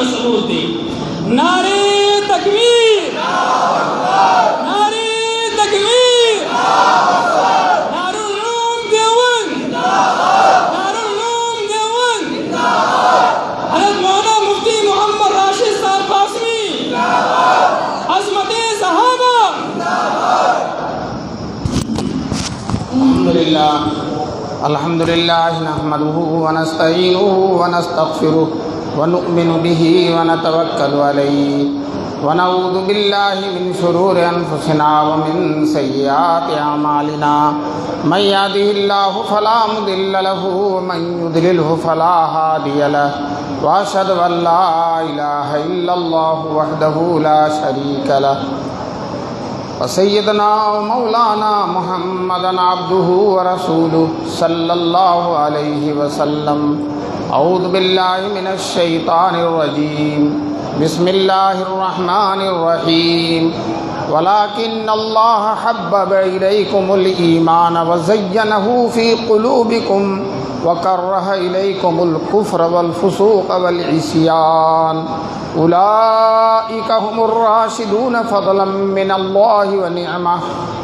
کا ثبوت دی۔ نعرے تکبیر، نعرے تکبیر، دارالعلوم دیوبند، دارالعلوم دیوبند، حضرت مولانا مفتی محمد راشد صاحب قاسمی، عظمت صحابہ۔ الحمد لله نحمده ونستعينه ونستغفره ونؤمن به ونتوكل عليه ونعوذ بالله من شرور أنفسنا ومن سيئات أعمالنا من يهده الله فلا مضل له ومن يضلله فلا هادي له وأشهد أن لا إله إلا الله وحده لا شريك له وسيدنا ومولانا محمدا عبده ورسوله صلى الله عليه وسلم۔ أعوذ بالله من الشيطان الرجيم، بسم الله الرحمن الرحيم۔ ولكن الله حبب إليكم الإيمان وزينه في قلوبكم وكره إليكم الكفر والفسوق والعصيان أولئك هم الراشدون فضلا من الله ونعمة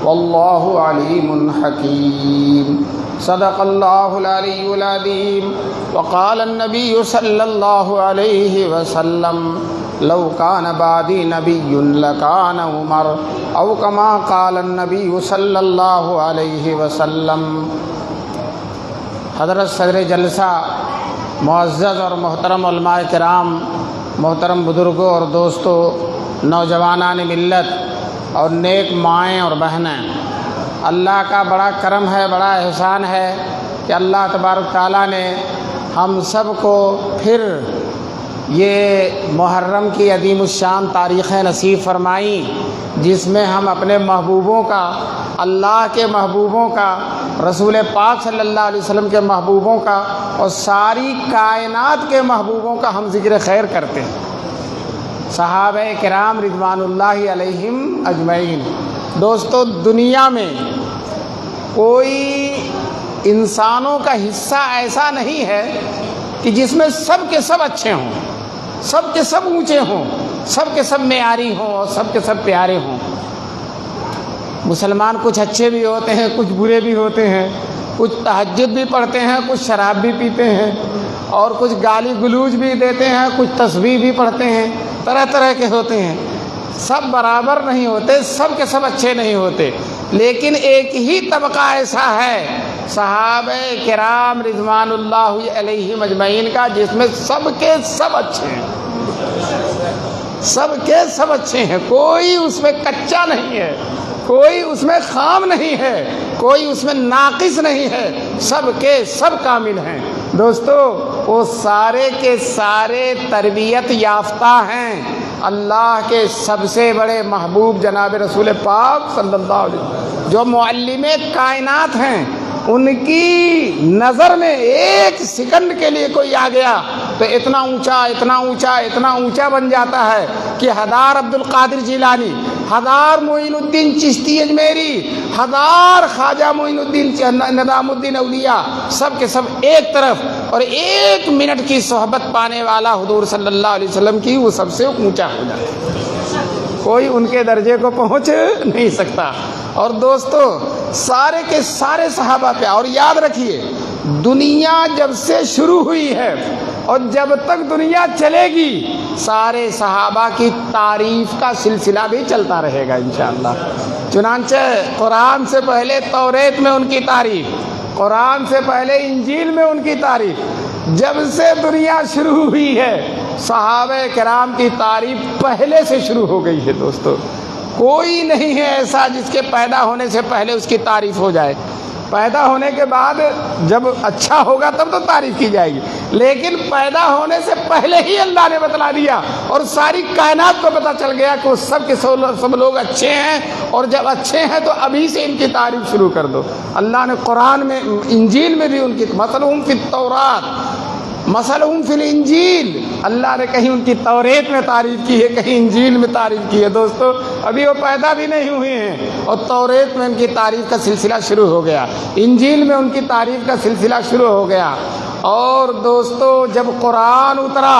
والله عليم حكيم۔ صدق الله العلي العظيم۔ وقال النبي صلى الله عليه وسلم لو كان بعدي نبي لكان عمر، أو كما قال النبي صلى الله عليه وسلم۔ حضرت صدر جلسہ، معزز اور محترم علماء کرام، محترم بزرگوں اور دوستوں، نوجوانان ملت اور نیک مائیں اور بہنیں، اللہ کا بڑا کرم ہے، بڑا احسان ہے کہ اللہ تبارک تعالیٰ نے ہم سب کو پھر یہ محرم کی عظیم الشان تاریخیں نصیب فرمائیں، جس میں ہم اپنے محبوبوں کا، اللہ کے محبوبوں کا، رسول پاک صلی اللہ علیہ وسلم کے محبوبوں کا اور ساری کائنات کے محبوبوں کا ہم ذکر خیر کرتے ہیں، صحابہ کرام رضوان اللہ علیہم اجمعین۔ دوستو، دنیا میں کوئی انسانوں کا حصہ ایسا نہیں ہے کہ جس میں سب کے سب اچھے ہوں، سب کے سب اونچے ہوں، سب کے سب معیاری ہوں اور سب کے سب پیارے ہوں۔ مسلمان کچھ اچھے بھی ہوتے ہیں، کچھ برے بھی ہوتے ہیں، کچھ تہجد بھی پڑھتے ہیں، کچھ شراب بھی پیتے ہیں اور کچھ گالی گلوچ بھی دیتے ہیں، کچھ تسبیح بھی پڑھتے ہیں، طرح طرح کے ہوتے ہیں۔ سب برابر نہیں ہوتے، سب کے سب اچھے نہیں ہوتے، لیکن ایک ہی طبقہ ایسا ہے صحابہ کرام رضوان اللہ علیہم اجمعین کا، جس میں سب کے سب اچھے ہیں، سب کے سب اچھے ہیں، کوئی اس میں کچا نہیں ہے، کوئی اس میں خام نہیں ہے، کوئی اس میں ناقص نہیں ہے، سب کے سب کامل ہیں۔ دوستو، وہ سارے کے سارے تربیت یافتہ ہیں اللہ کے سب سے بڑے محبوب جناب رسول پاک صلی اللہ علیہ وسلم، جو معلم کائنات ہیں۔ ان کی نظر میں ایک سیکنڈ کے لیے کوئی آ گیا تو اتنا اونچا اتنا اونچا اتنا اونچا بن جاتا ہے کہ ہزار عبد القادر جیلانی، ہزار معین الدین چشتی اجمیری، ہزار خواجہ معین الدین نظام الدین اولیاء، سب کے سب ایک طرف، اور ایک منٹ کی صحبت پانے والا حضور صلی اللہ علیہ وسلم کی وہ سب سے اونچا ہو جاتا ہے، کوئی ان کے درجے کو پہنچ نہیں سکتا۔ اور دوستو، سارے کے سارے صحابہ پہ، اور یاد رکھیے، دنیا جب سے شروع ہوئی ہے اور جب تک دنیا چلے گی، سارے صحابہ کی تعریف کا سلسلہ بھی چلتا رہے گا انشاءاللہ۔ چنانچہ قرآن سے پہلے توریت میں ان کی تعریف، قرآن سے پہلے انجیل میں ان کی تعریف، جب سے دنیا شروع ہوئی ہے صحابہ کرام کی تعریف پہلے سے شروع ہو گئی ہے۔ دوستو، کوئی نہیں ہے ایسا جس کے پیدا ہونے سے پہلے اس کی تعریف ہو جائے، پیدا ہونے کے بعد جب اچھا ہوگا تب تو تعریف کی جائے گی، لیکن پیدا ہونے سے پہلے ہی اللہ نے بتلا دیا اور ساری کائنات کو پتہ چل گیا کہ وہ سب کے سب لوگ اچھے ہیں، اور جب اچھے ہیں تو ابھی سے ان کی تعریف شروع کر دو۔ اللہ نے قرآن میں، انجیل میں بھی ان کی مثلہم فی التورات مثلہم فی الانجیل، اللہ نے کہیں ان کی توریت میں تعریف کی ہے، کہیں انجیل میں تعریف کی ہے۔ دوستو، ابھی وہ پیدا بھی نہیں ہوئے ہیں اور توریت میں ان کی تعریف کا سلسلہ شروع ہو گیا، انجیل میں ان کی تعریف کا سلسلہ شروع ہو گیا۔ اور دوستو، جب قرآن اترا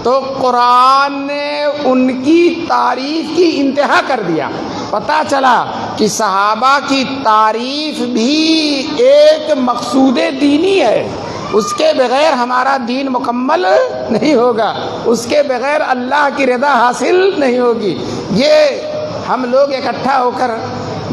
تو قرآن نے ان کی تعریف کی انتہا کر دیا. پتہ چلا کہ صحابہ کی تعریف بھی ایک مقصود دینی ہے. اس کے بغیر ہمارا دین مکمل نہیں ہوگا، اس کے بغیر اللہ کی رضا حاصل نہیں ہوگی. یہ ہم لوگ اکٹھا ہو کر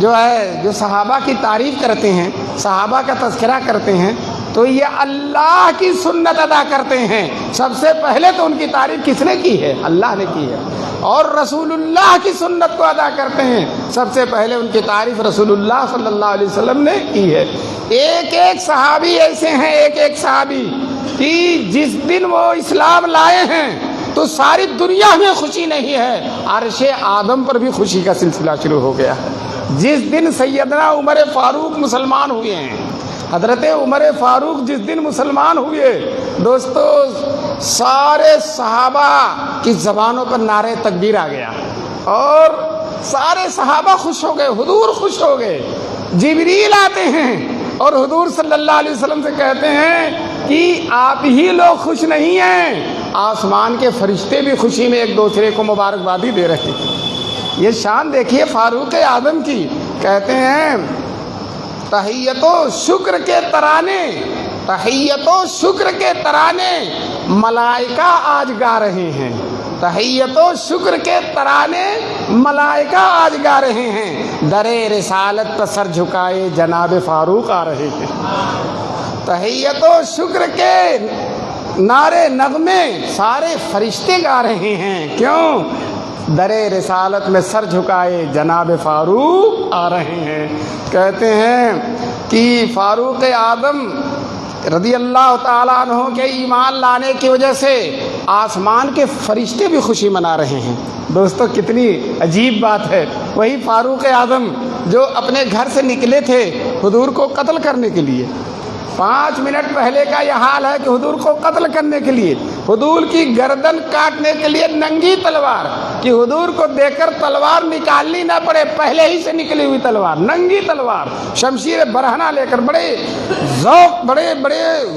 جو صحابہ کی تعریف کرتے ہیں، صحابہ کا تذکرہ کرتے ہیں، تو یہ اللہ کی سنت ادا کرتے ہیں. سب سے پہلے تو ان کی تعریف کس نے کی ہے؟ اللہ نے کی ہے. اور رسول اللہ کی سنت کو ادا کرتے ہیں، سب سے پہلے ان کی تعریف رسول اللہ صلی اللہ علیہ وسلم نے کی ہے. ایک ایک صحابی ایسے ہیں، ایک ایک صحابی کہ جس دن وہ اسلام لائے ہیں تو ساری دنیا میں خوشی نہیں ہے، عرش آدم پر بھی خوشی کا سلسلہ شروع ہو گیا. جس دن سیدنا عمر فاروق مسلمان ہوئے ہیں، حضرت عمر فاروق جس دن مسلمان ہوئے، دوستو سارے صحابہ کی زبانوں پر نعرہ تکبیر آ گیا اور سارے صحابہ خوش ہو گئے، حضور خوش ہو گئے. جبریل آتے ہیں اور حضور صلی اللہ علیہ وسلم سے کہتے ہیں کہ آپ ہی لوگ خوش نہیں ہیں، آسمان کے فرشتے بھی خوشی میں ایک دوسرے کو مبارکبادی دے رہے ہیں. یہ شان دیکھیے فاروق اعظم کی. کہتے ہیں تحیت و شکر کے ترانے، تحیت و شکر کے ترانے ملائکہ آج گا رہے ہیں. تحیت و شکر کے ترانے ملائکہ آج گا رہے ہیں. در رسالت پر سر جھکائے جناب فاروق آ رہے ہیں. تحیت و شکر کے نعرے نغمے سارے فرشتے گا رہے ہیں. کیوں؟ در رسالت میں سر جھکائے جناب فاروق آ رہے ہیں. کہتے ہیں کہ فاروق اعظم رضی اللہ تعالیٰ عنہ کے ایمان لانے کی وجہ سے آسمان کے فرشتے بھی خوشی منا رہے ہیں. دوستو کتنی عجیب بات ہے. وہی فاروق اعظم جو اپنے گھر سے نکلے تھے حضور کو قتل کرنے کے لیے، 5 منٹ پہلے کا یہ حال ہے کہ حضور کو قتل کرنے کے لیے، حضور کی گردن کاٹنے کے لیے ننگی تلوار، کہ حضور کو دیکھ کر تلوار نکالنی نہ پڑے، پہلے ہی سے نکلی ہوئی تلوار، ننگی تلوار، شمشیر برہنہ لے کر بڑے ذوق بڑے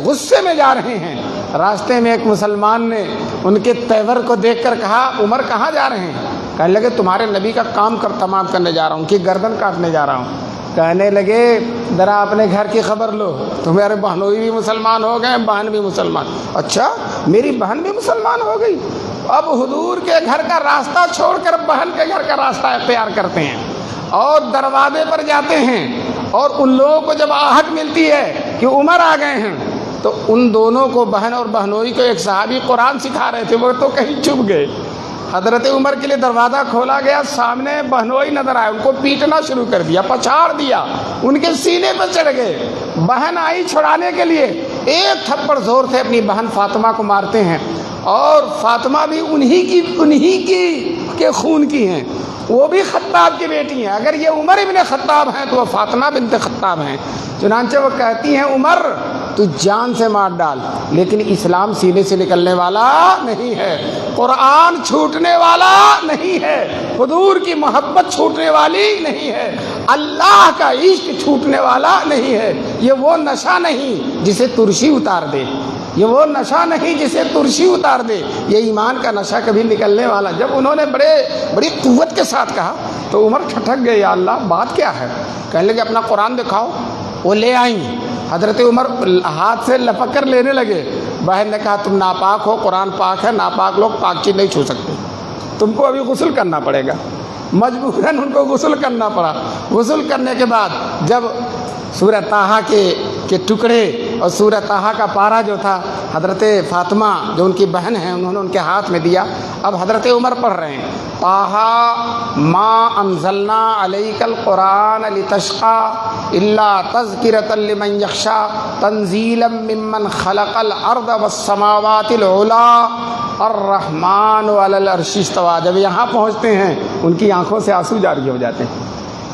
غصے میں جا رہے ہیں. راستے میں ایک مسلمان نے ان کے تیور کو دیکھ کر کہا عمر کہاں جا رہے ہیں؟ کہنے لگے تمہارے نبی کا کام تمام کرنے جا رہا ہوں، کہ گردن کاٹنے جا رہا ہوں. کہنے لگے ذرا اپنے گھر کی خبر لو، تمہارے بہنوئی بھی مسلمان ہو گئے، بہن بھی مسلمان. اچھا میری بہن بھی مسلمان ہو گئی. اب حضور کے گھر کا راستہ چھوڑ کر بہن کے گھر کا راستہ اختیار کرتے ہیں اور دروازے پر جاتے ہیں. اور ان لوگوں کو جب آہٹ ملتی ہے کہ عمر آ گئے ہیں تو ان دونوں کو، بہن اور بہنوئی کو، ایک صحابی قرآن سکھا رہے تھے، وہ تو کہیں چھپ گئے. حضرت عمر کے لیے دروازہ کھولا گیا، سامنے بہنوئی نظر آئے، ان کو پیٹنا شروع کر دیا، پچھاڑ دیا، ان کے سینے پر چڑھ گئے. بہن آئی چھڑانے کے لیے، ایک تھپڑ زور سے اپنی بہن فاطمہ کو مارتے ہیں. اور فاطمہ بھی انہی کی خون کی ہیں، وہ بھی خطاب کی بیٹی ہیں. اگر یہ عمر ابن خطاب ہیں تو وہ فاطمہ بنت خطاب ہیں. چنانچہ وہ کہتی ہیں عمر تو جان سے مار ڈال، لیکن اسلام سینے سے نکلنے والا نہیں ہے، قرآن چھوٹنے والا نہیں ہے، حضور کی محبت چھوٹنے والی نہیں ہے، اللہ کا عشق چھوٹنے والا نہیں ہے. یہ وہ نشہ نہیں جسے ترشی اتار دے، یہ وہ نشہ نہیں جسے ترشی اتار دے، یہ ایمان کا نشہ کبھی نکلنے والا. جب انہوں نے بڑی قوت کے ساتھ کہا تو عمر ٹھٹک گئے، یا اللہ بات کیا ہے؟ کہنے لگے اپنا قرآن دکھاؤ. وہ لے آئیں. حضرت عمر ہاتھ سے لپک کر لینے لگے. بہن نے کہا تم ناپاک ہو، قرآن پاک ہے، ناپاک لوگ پاک چیز نہیں چھو سکتے، تم کو ابھی غسل کرنا پڑے گا. مجبوراً ان کو غسل کرنا پڑا. غسل کرنے کے بعد جب سورہ طٰہٰ کے ٹکڑے اور سورہ طٰہٰ کا پارہ جو تھا حضرت فاطمہ جو ان کی بہن ہیں انہوں نے ان کے ہاتھ میں دیا. اب حضرت عمر پڑھ رہے ہیں طٰہٰ ما انزلنا علیک القرآن لتشقى الا تذکرۃ لمن یخشیٰ تنزیلا ممن خلق الارض والسماوات العلی الرحمن علی العرش استویٰ. جب یہاں پہنچتے ہیں ان کی آنکھوں سے آنسو جاری ہو جاتے ہیں.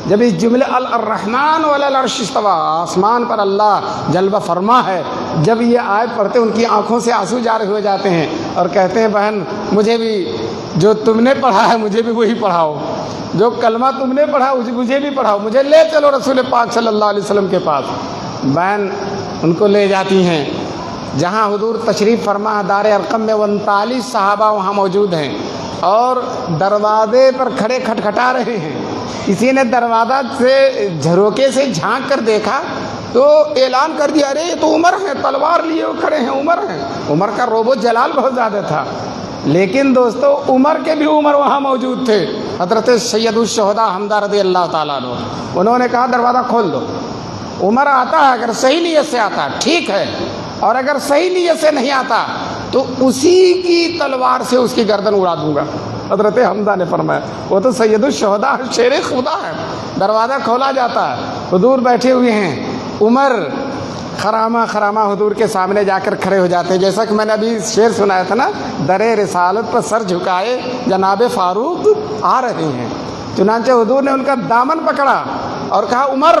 جب اس جملے الرحمن علی العرش استویٰ، آسمان پر اللہ جلوہ فرما ہے، جب یہ آیت پڑھتے ان کی آنکھوں سے آنسو جاری ہو جاتے ہیں اور کہتے ہیں بہن مجھے بھی جو تم نے پڑھا ہے مجھے بھی وہی پڑھاؤ، جو کلمہ تم نے پڑھا مجھے بھی پڑھاؤ، مجھے لے چلو رسول پاک صلی اللہ علیہ وسلم کے پاس. بہن ان کو لے جاتی ہیں. جہاں حضور تشریف فرما دار ارقم میں 39 صحابہ وہاں موجود ہیں اور دروازے پر کھڑے کھٹکھٹا رہے ہیں. کسی نے دروازہ سے جھروکے سے جھانک کر دیکھا تو اعلان کر دیا، ارے یہ تو عمر ہیں، تلوار لیے کھڑے ہیں، عمر ہیں. عمر کا روب و جلال بہت زیادہ تھا. لیکن دوستو عمر کے بھی عمر وہاں موجود تھے، حضرت سید الشہداء حمزہ رضی اللہ تعالیٰ عنہ. انہوں نے کہا دروازہ کھول دو. عمر آتا ہے، اگر صحیح نیت سے آتا ٹھیک ہے، اور اگر صحیح نیت سے نہیں آتا تو اسی کی تلوار سے اس کی گردن اڑا دوں گا. حضرت حمزہ نے فرمایا، وہ تو سید الشہداء شیر خدا ہے. دروازہ کھولا جاتا ہے، حضور بیٹھے ہوئے ہیں. عمر خرامہ خرامہ حضور کے سامنے جا کر کھڑے ہو جاتے ہیں. جیسا کہ میں نے ابھی شعر سنایا تھا نا، در رسالت پر سر جھکائے جناب فاروق آ رہے ہیں. چنانچہ حضور نے ان کا دامن پکڑا اور کہا، عمر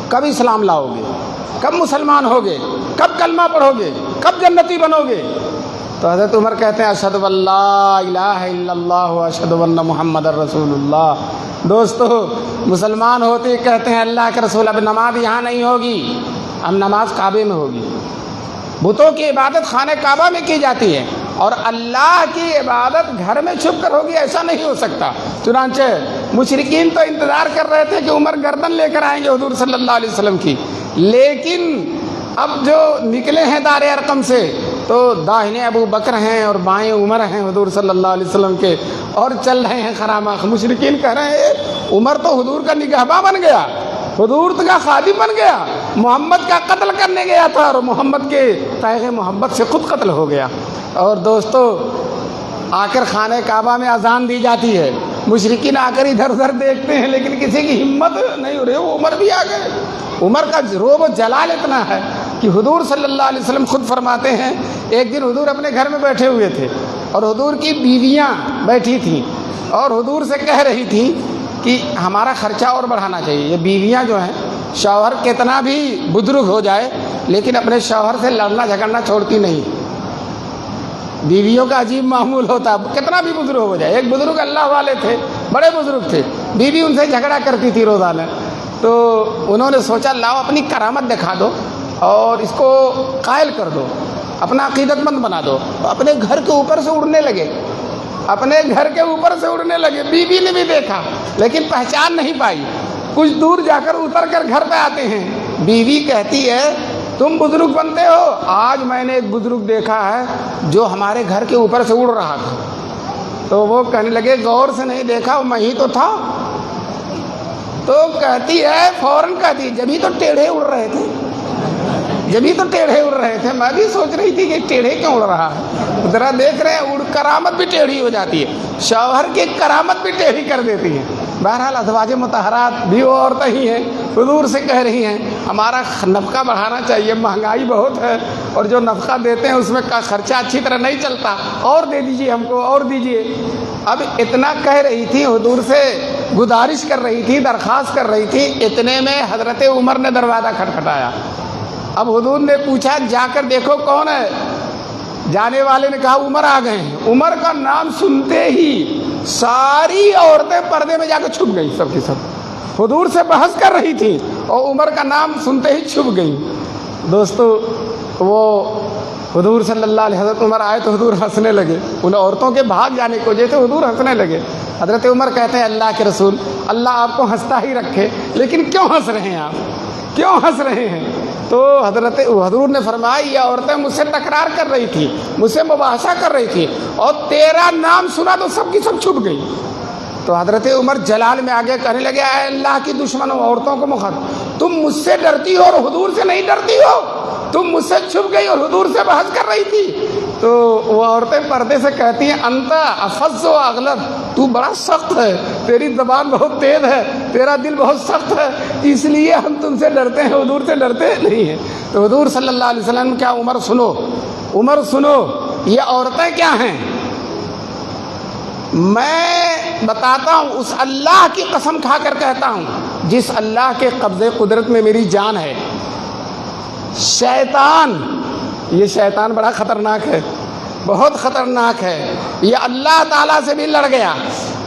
کب اسلام لاؤ گے، کب مسلمان ہوگے، کب کلمہ پڑھو گے، کب جنتی بنو گے؟ تو حضرت عمر کہتے ہیں، اشہد ان لا الہ الا اللہ و اشہد ان محمد رسول اللہ. دوستو مسلمان ہوتے کہتے ہیں اللہ کے رسول اب نماز یہاں نہیں ہوگی، اب نماز کعبے میں ہوگی. بتوں کی عبادت خانہ کعبہ میں کی جاتی ہے اور اللہ کی عبادت گھر میں چھپ کر ہوگی، ایسا نہیں ہو سکتا. چنانچہ مشرکین تو انتظار کر رہے تھے کہ عمر گردن لے کر آئیں گے حضور صلی اللہ علیہ وسلم کی. لیکن اب جو نکلے ہیں دار ارقم سے تو داہنے ابو بکر ہیں اور بائیں عمر ہیں حضور صلی اللہ علیہ وسلم کے، اور چل رہے ہیں خرامہ. مشرکین کہہ رہے ہیں عمر تو حضور کا نگہباں بن گیا، حضور کا خادم بن گیا، محمد کا قتل کرنے گیا تھا اور محمد کے تائغ محبت سے خود قتل ہو گیا. اور دوستو آ کر خانہ کعبہ میں اذان دی جاتی ہے. مشرکین آ کر ادھر ادھر دیکھتے ہیں لیکن کسی کی ہمت نہیں ہو رہی. وہ عمر بھی آ گئے. عمر کا روب و جلال اتنا ہے کہ حضور صلی اللہ علیہ وسلم خود فرماتے ہیں، ایک دن حضور اپنے گھر میں بیٹھے ہوئے تھے اور حضور کی بیویاں بیٹھی تھیں اور حضور سے کہہ رہی تھیں کہ ہمارا خرچہ اور بڑھانا چاہیے. یہ بیویاں جو ہیں، شوہر کتنا بھی بزرگ ہو جائے لیکن اپنے شوہر سے لڑنا جھگڑنا چھوڑتی نہیں. بیویوں کا عجیب معمول ہوتا، کتنا بھی بزرگ ہو جائے. ایک بزرگ اللہ والے تھے، بڑے بزرگ تھے، بیوی ان سے جھگڑا کرتی تھی روزانہ. تو انہوں نے سوچا لاؤ اپنی کرامت دکھا دو اور اس کو قائل کر دو، اپنا عقیدت مند بنا دو. اپنے گھر کے اوپر سے اڑنے لگے، اپنے گھر کے اوپر سے اڑنے لگے. بیوی نے بھی دیکھا لیکن پہچان نہیں پائی. کچھ دور جا کر اتر کر گھر پہ آتے ہیں. بیوی کہتی ہے تم بزرگ بنتے ہو، آج میں نے ایک بزرگ دیکھا ہے جو ہمارے گھر کے اوپر سے اڑ رہا تھا. تو وہ کہنے لگے غور سے نہیں دیکھا، میں ہی تو تھا. تو کہتی ہے، فوراً کہتی ہے، جبھی تو ٹیڑھے اڑ رہے تھے، جبھی تو ٹیڑھے اڑ رہے تھے. میں بھی سوچ رہی تھی کہ ٹیڑھے کیوں اڑ رہا ہے. ذرا دیکھ رہے ہیں، کرامت بھی ٹیڑھی ہو جاتی ہے، شوہر کی کرامت بھی ٹیڑھی کر دیتی ہے. بہرحال ازواج مطہرات بھی وہ عورتیں ہی ہیں، حضور سے کہہ رہی ہیں ہمارا نفقہ بڑھانا چاہیے، مہنگائی بہت ہے اور جو نفقہ دیتے ہیں اس میں کا خرچہ اچھی طرح نہیں چلتا، اور دے دیجیے ہم کو، اور دیجیے. اب اتنا کہہ رہی تھی، حضور سے گزارش کر رہی تھی، درخواست کر رہی تھی. اتنے میں حضرت عمر نے دروازہ کھٹکھٹایا. اب حضور نے پوچھا جا کر دیکھو کون ہے. جانے والے نے کہا عمر آ گئے ہیں. عمر کا نام سنتے ہی ساری عورتیں پردے میں جا کے چھپ گئیں، سب کی سب. حضور سے بحث کر رہی تھی اور عمر کا نام سنتے ہی چھپ گئیں. دوستو وہ حضور صلی اللہ علیہ حضرت عمر آئے تو حضور ہنسنے لگے. ان عورتوں کے بھاگ جانے کی وجہ سے حضور ہنسنے لگے. حضرت عمر کہتے ہیں اللہ کے رسول، اللہ آپ کو ہنستا ہی رکھے، لیکن کیوں ہنس رہے ہیں آپ، کیوں ہنس رہے ہیں؟ تو حضور نے فرمایا یہ عورتیں مجھ سے تکرار کر رہی تھی، مجھ سے مباحثہ کر رہی تھی اور تیرا نام سنا تو سب کی سب چھپ گئی. تو حضرت عمر جلال میں آگے کہنے لگے اے اللہ کی دشمنوں، عورتوں کو مخاطب، تم مجھ سے ڈرتی ہو اور حضور سے نہیں ڈرتی ہو. تم مجھ سے چھپ گئی اور حضور سے بحث کر رہی تھی. تو وہ عورتیں پردے سے کہتی ہیں انت افز و اغلظ، تو بڑا سخت ہے، تیری زبان بہت تیز ہے، تیرا دل بہت سخت ہے، اس لیے ہم تم سے ڈرتے ہیں، حضور سے ڈرتے نہیں ہیں. تو حضور صلی اللہ علیہ وسلم کیا عمر سنو، عمر سنو، یہ عورتیں کیا ہیں؟ میں بتاتا ہوں، اس اللہ کی قسم کھا کر کہتا ہوں جس اللہ کے قبضے قدرت میں میری جان ہے. شیطان، یہ شیطان بڑا خطرناک ہے، بہت خطرناک ہے. یہ اللہ تعالیٰ سے بھی لڑ گیا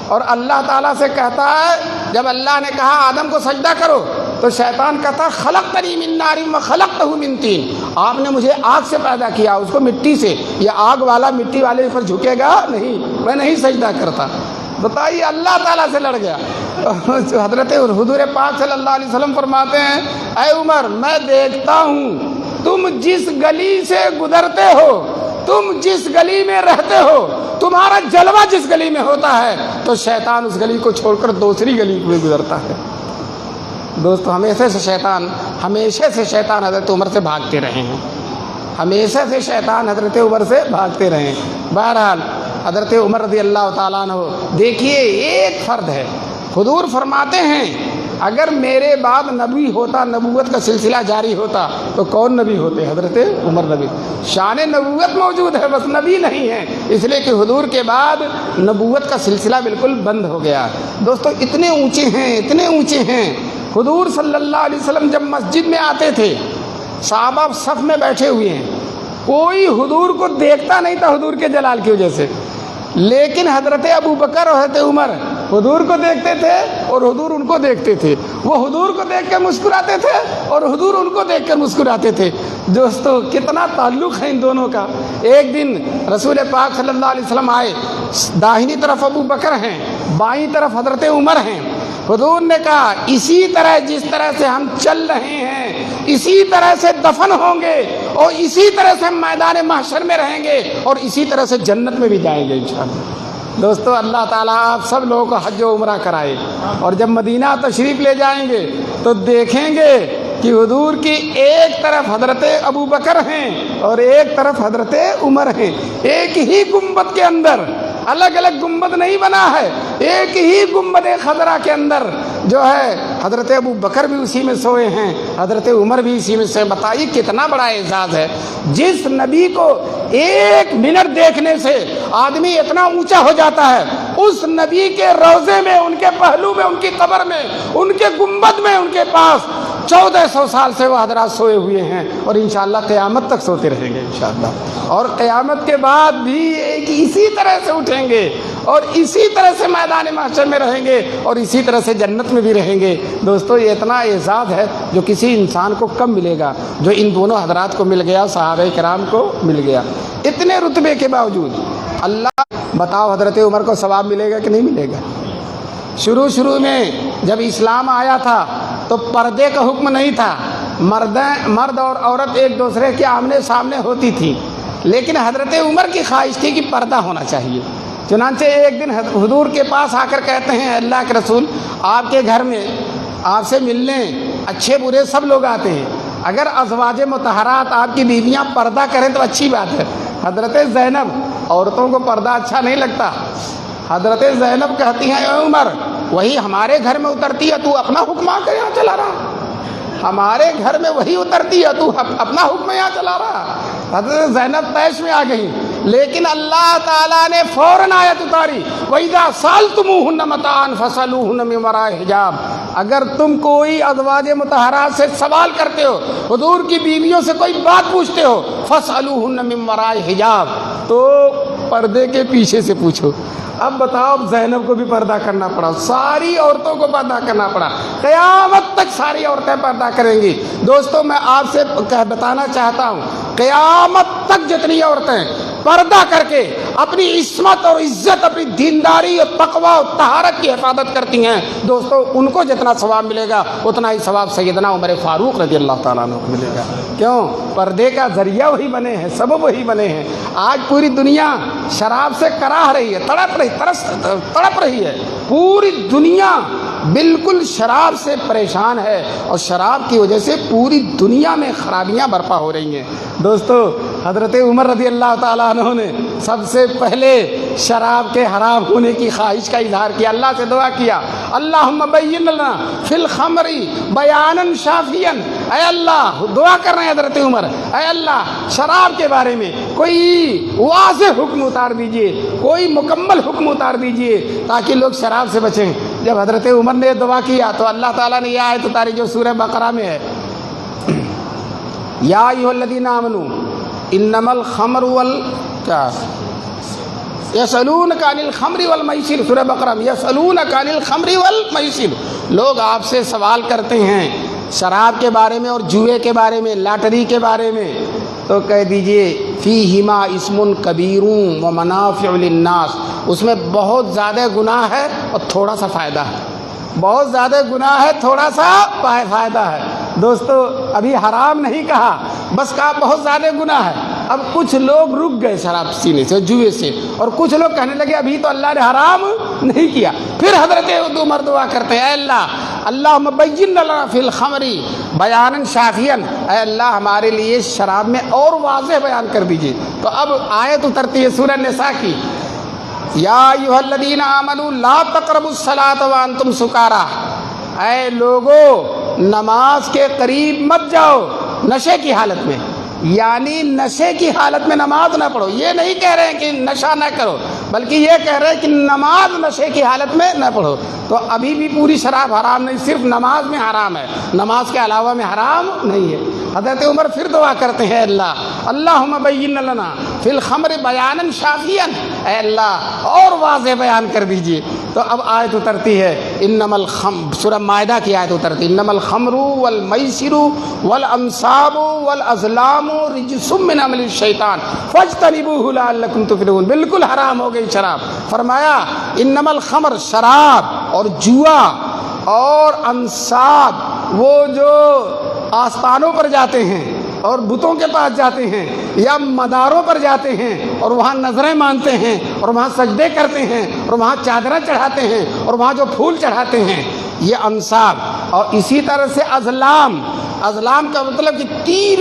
اور اللہ تعالیٰ سے کہتا ہے، جب اللہ نے کہا آدم کو سجدہ کرو تو شیطان کہتا خلقتنی من نار و خلقتہ من طین، آپ نے مجھے آگ سے پیدا کیا، اس کو مٹی سے، یہ آگ والا مٹی والے پر جھکے گا نہیں، میں نہیں سجدہ کرتا۔ بتائیے اللہ تعالیٰ سے لڑ گیا۔ حضرت حضور پاک صلی اللہ علیہ وسلم فرماتے ہیں اے عمر میں دیکھتا ہوں تم جس گلی سے گزرتے ہو، تم جس گلی میں رہتے ہو، تمہارا جلوہ جس گلی میں ہوتا ہے تو شیطان اس گلی کو چھوڑ کر دوسری گلی میں گزرتا ہے۔ دوستو ہمیشہ سے شیطان حضرت عمر سے بھاگتے رہے ہیں، ہمیشہ سے شیطان حضرت عمر سے بھاگتے رہے ہیں۔ بہرحال حضرت عمر رضی اللہ تعالیٰ عنہ دیکھیے ایک فرد ہے، حضور فرماتے ہیں اگر میرے بعد نبی ہوتا، نبوت کا سلسلہ جاری ہوتا تو کون نبی ہوتے؟ حضرت عمر نبی۔ شان نبوت موجود ہے، بس نبی نہیں ہے، اس لیے کہ حضور کے بعد نبوت کا سلسلہ بالکل بند ہو گیا۔ دوستو اتنے اونچے ہیں، اتنے اونچے ہیں، حضور صلی اللہ علیہ وسلم جب مسجد میں آتے تھے صحابہ صف میں بیٹھے ہوئے ہیں، کوئی حضور کو دیکھتا نہیں تھا حضور کے جلال کی وجہ سے، لیکن حضرت ابو بکر اور حضرت عمر حضور کو دیکھتے تھے اور حضور ان کو دیکھتے تھے، وہ حضور کو دیکھ کر مسکراتے تھے اور حضور ان کو دیکھ کر مسکراتے تھے۔ دوستو کتنا تعلق ہے ان دونوں کا۔ ایک دن رسول پاک صلی اللہ علیہ وسلم آئے، داہنی طرف ابو بکر ہیں، بائیں طرف حضرت عمر ہیں۔ حضور نے کہا اسی طرح جس طرح سے ہم چل رہے ہیں اسی طرح سے دفن ہوں گے اور اسی طرح سے ہم میدان محشر میں رہیں گے اور اسی طرح سے جنت میں بھی جائیں گے انشاءاللہ۔ دوستو اللہ تعالیٰ آپ سب لوگوں کو حج و عمرہ کرائے، اور جب مدینہ تشریف لے جائیں گے تو دیکھیں گے کہ حضور کی ایک طرف حضرت ابو بکر ہیں اور ایک طرف حضرت عمر ہیں، ایک ہی گنبد کے اندر، الگ الگ گنبد نہیں بنا ہے، ایک ہی گنبد خضرا کے اندر جو ہے حضرت ابو بکر بھی اسی میں سوئے ہیں، حضرت عمر بھی اسی میں سوئے۔ بتائیے کتنا بڑا اعزاز ہے۔ جس نبی کو ایک منٹ دیکھنے سے آدمی اتنا اونچا ہو جاتا ہے، اس نبی کے روضے میں، ان کے پہلو میں، ان کی قبر میں، ان کے گنبد میں، ان کے پاس 1400 سال سے وہ حضرات سوئے ہوئے ہیں اور انشاءاللہ قیامت تک سوتے رہیں گے انشاءاللہ، اور قیامت کے بعد بھی ایک اسی طرح سے اٹھیں گے اور اسی طرح سے میدان محشر میں رہیں گے اور اسی طرح سے جنت میں بھی رہیں گے۔ دوستو یہ اتنا اعزاز ہے جو کسی انسان کو کم ملے گا، جو ان دونوں حضرات کو مل گیا، صحابہ کرام کو مل گیا۔ اتنے رتبے کے باوجود اللہ بتاؤ حضرت عمر کو ثواب ملے گا کہ نہیں ملے گا؟ شروع میں جب اسلام آیا تھا تو پردے کا حکم نہیں تھا، مرد اور عورت ایک دوسرے کے آمنے سامنے ہوتی تھی، لیکن حضرت عمر کی خواہش تھی کہ پردہ ہونا چاہیے۔ چنانچہ ایک دن حضور کے پاس آ کر کہتے ہیں اللہ کے رسول آپ کے گھر میں آپ سے ملنے اچھے برے سب لوگ آتے ہیں، اگر ازواج مطہرات آپ کی بیویاں پردہ کریں تو اچھی بات ہے۔ حضرت زینب، عورتوں کو پردہ اچھا نہیں لگتا، حضرت زینب کہتی ہیں اے عمر وہی ہمارے گھر میں اترتی ہے تو اپنا حکم آ کر یہاں چلا رہا، ہمارے گھر میں وہی اترتی ہے تو اپنا حکم یہاں چلا رہا۔ حضرت زینب طیش میں آ گئی، لیکن اللہ تعالیٰ نے فوراً آیت اتاری وَإِذَا سَأَلْتُمُوهُنَّ مَتَاعًا فَاسْأَلُوهُنَّ مِن وَرَاءِ حِجَابٍ، اگر تم کوئی ازواج مطہرات سے سوال کرتے ہو، حضور کی بیویوں سے کوئی بات پوچھتے ہو، فَاسْأَلُوهُنَّ مِن وَرَاءِ حِجَابٍ، تو پردے کے پیچھے سے پوچھو۔ اب بتاؤ زینب کو بھی پردہ کرنا پڑا، ساری عورتوں کو پردہ کرنا پڑا، قیامت تک ساری عورتیں پردہ کریں گی۔ دوستو میں آپ سے بتانا چاہتا ہوں قیامت تک جتنی عورتیں پردہ کر کے اپنی عصمت اور عزت، اپنی دینداری اور تقوی اور طہارت کی حفاظت کرتی ہیں، دوستو ان کو جتنا ثواب ملے گا اتنا ہی ثواب سیدنا عمر فاروق رضی اللہ تعالیٰ عنہ کو ملے گا۔ کیوں؟ پردے کا ذریعہ وہی بنے ہیں، سبب وہی بنے ہیں۔ آج پوری دنیا شراب سے کراہ رہی ہے، تڑپ رہی ہے، پوری دنیا بالکل شراب سے پریشان ہے اور شراب کی وجہ سے پوری دنیا میں خرابیاں برپا ہو رہی ہیں۔ دوستو حضرت عمر رضی اللہ تعالیٰ عنہ نے سب سے پہلے شراب کے حرام ہونے کی خواہش کا اظہار کیا، اللہ سے دعا کیا اللہم بین لنا فی الخمر بیانا شافیا، اے اللہ دعا کر رہے ہیں حضرت عمر، اے اللہ شراب کے بارے میں کوئی واضح حکم اتار دیجئے، کوئی مکمل حکم اتار دیجئے تاکہ لوگ شراب سے بچیں۔ جب حضرت عمر نے دعا کیا تو اللہ تعالیٰ نے یہ آیت اتاری جو سورہ بقرہ میں ہے یا ایھا الذین آمنوا انما الخمر یسألونک عن الخمر والمیسر، سورہ بقرہ میں یسألونک عن الخمر والمیسر، لوگ آپ سے سوال کرتے ہیں شراب کے بارے میں اور جوئے کے بارے میں، لاٹری کے بارے میں، تو کہہ دیجئے فیہما اسم کبیر و منافع للناس، اس میں بہت زیادہ گناہ ہے اور تھوڑا سا فائدہ ہے، بہت زیادہ گناہ ہے، تھوڑا سا فائدہ ہے۔ دوستو ابھی حرام نہیں کہا، بس کہا بہت زیادہ گناہ ہے۔ اب کچھ لوگ رک گئے شراب پینے سے، جوئے سے، اور کچھ لوگ کہنے لگے ابھی تو اللہ نے حرام نہیں کیا۔ پھر حضرت عمر دعا کرتے ہیں، اے اللہ اللہم بین لنا فی الخمر بیانا شافیا، اے اللہ ہمارے لیے شراب میں اور واضح بیان کر دیجئے۔ تو اب آیت اترتی ہے سورہ نساء کی، یا ایھا الذین آمنوا لا تقربوا الصلاۃ وانتم سکارا، اے لوگو نماز کے قریب مت جاؤ نشے کی حالت میں، یعنی نشے کی حالت میں نماز نہ پڑھو۔ یہ نہیں کہہ رہے ہیں کہ نشہ نہ کرو، بلکہ یہ کہہ رہے ہیں کہ نماز نشے کی حالت میں نہ پڑھو۔ تو ابھی بھی پوری شراب حرام نہیں، صرف نماز میں حرام ہے، نماز کے علاوہ میں حرام نہیں ہے۔ حضرت عمر پھر دعا کرتے ہیں، اللہ اللہم بین لنا فی الخمر بیانا شافیا، اے اللہ اور واضح بیان کر دیجئے۔ تو اب آیت اترتی ہے انما الخمر، سورہ مائدہ کی آیت اترتی ہے، انما الخمر والمیسر والانصاب والازلام رجس من عمل الشیطان فاجتنبوہ لعلکم تفلحون، بالکل حرام ہو گئی شراب۔ فرمایا انما الخمر، شراب اور جوا اور انصاب، وہ جو آستانوں پر جاتے ہیں اور بتوں کے پاس جاتے ہیں یا مداروں پر جاتے ہیں اور وہاں نظریں مانتے ہیں اور وہاں سجدے کرتے ہیں اور وہاں چادریں چڑھاتے ہیں اور وہاں جو پھول چڑھاتے ہیں، یہ انصاب۔ اور اسی طرح سے ازلام، ازلام کا مطلب کہ تیر،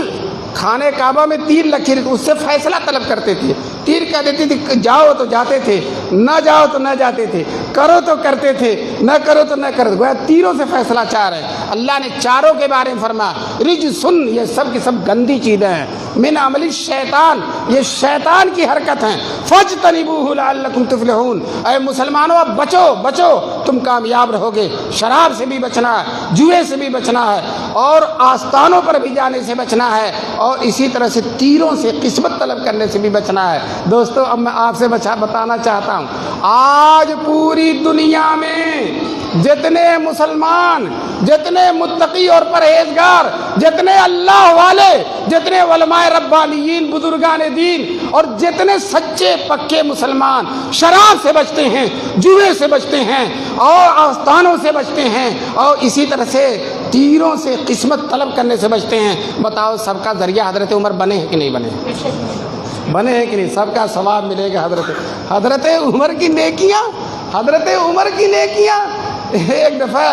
خانہ کعبہ میں تیر لکیر، اس سے فیصلہ طلب کرتے تھے، تیر کہہ دیتی تھی جاؤ تو جاتے تھے، نہ جاؤ تو نہ جاتے تھے، کرو تو کرتے تھے، نہ کرو تو نہ کرتے، گویا تیروں سے فیصلہ چاہ رہے ہیں۔ اللہ نے چاروں کے بارے میں فرمایا رجسن، یہ سب کی سب گندی چیزیں ہیں، من عمل الشیطان، یہ شیطان کی حرکت ہیں، فاجتنبوہ لعلکم تفلحون، اے مسلمانوں اب بچو بچو، تم کامیاب رہو گے۔ شراب سے بھی بچنا ہے، جوئے سے بھی بچنا ہے، اور آستانوں پر بھی جانے سے بچنا ہے، اور اسی طرح سے تیروں سے، قسمت طلب کرنے سے بھی بچنا ہے۔ دوستو اب میں آپ سے بتانا چاہتا ہوں، آج پوری دنیا میں جتنے مسلمان، جتنے متقی اور پرہیزگار، جتنے اللہ والے، جتنے علماء ربانیین، بزرگان دین، اور جتنے سچے پکے مسلمان شراب سے بچتے ہیں، جوئے سے بچتے ہیں، اور آستانوں سے بچتے ہیں، اور اسی طرح سے تیروں سے، قسمت طلب کرنے سے بچتے ہیں، بتاؤ سب کا ذریعہ حضرت عمر بنے ہیں کہ نہیں بنے؟ بنے ہیں کہ نہیں؟ سب کا ثواب ملے گا حضرت عمر کی نیکیاں، حضرت عمر کی نیکیاں۔ ایک دفعہ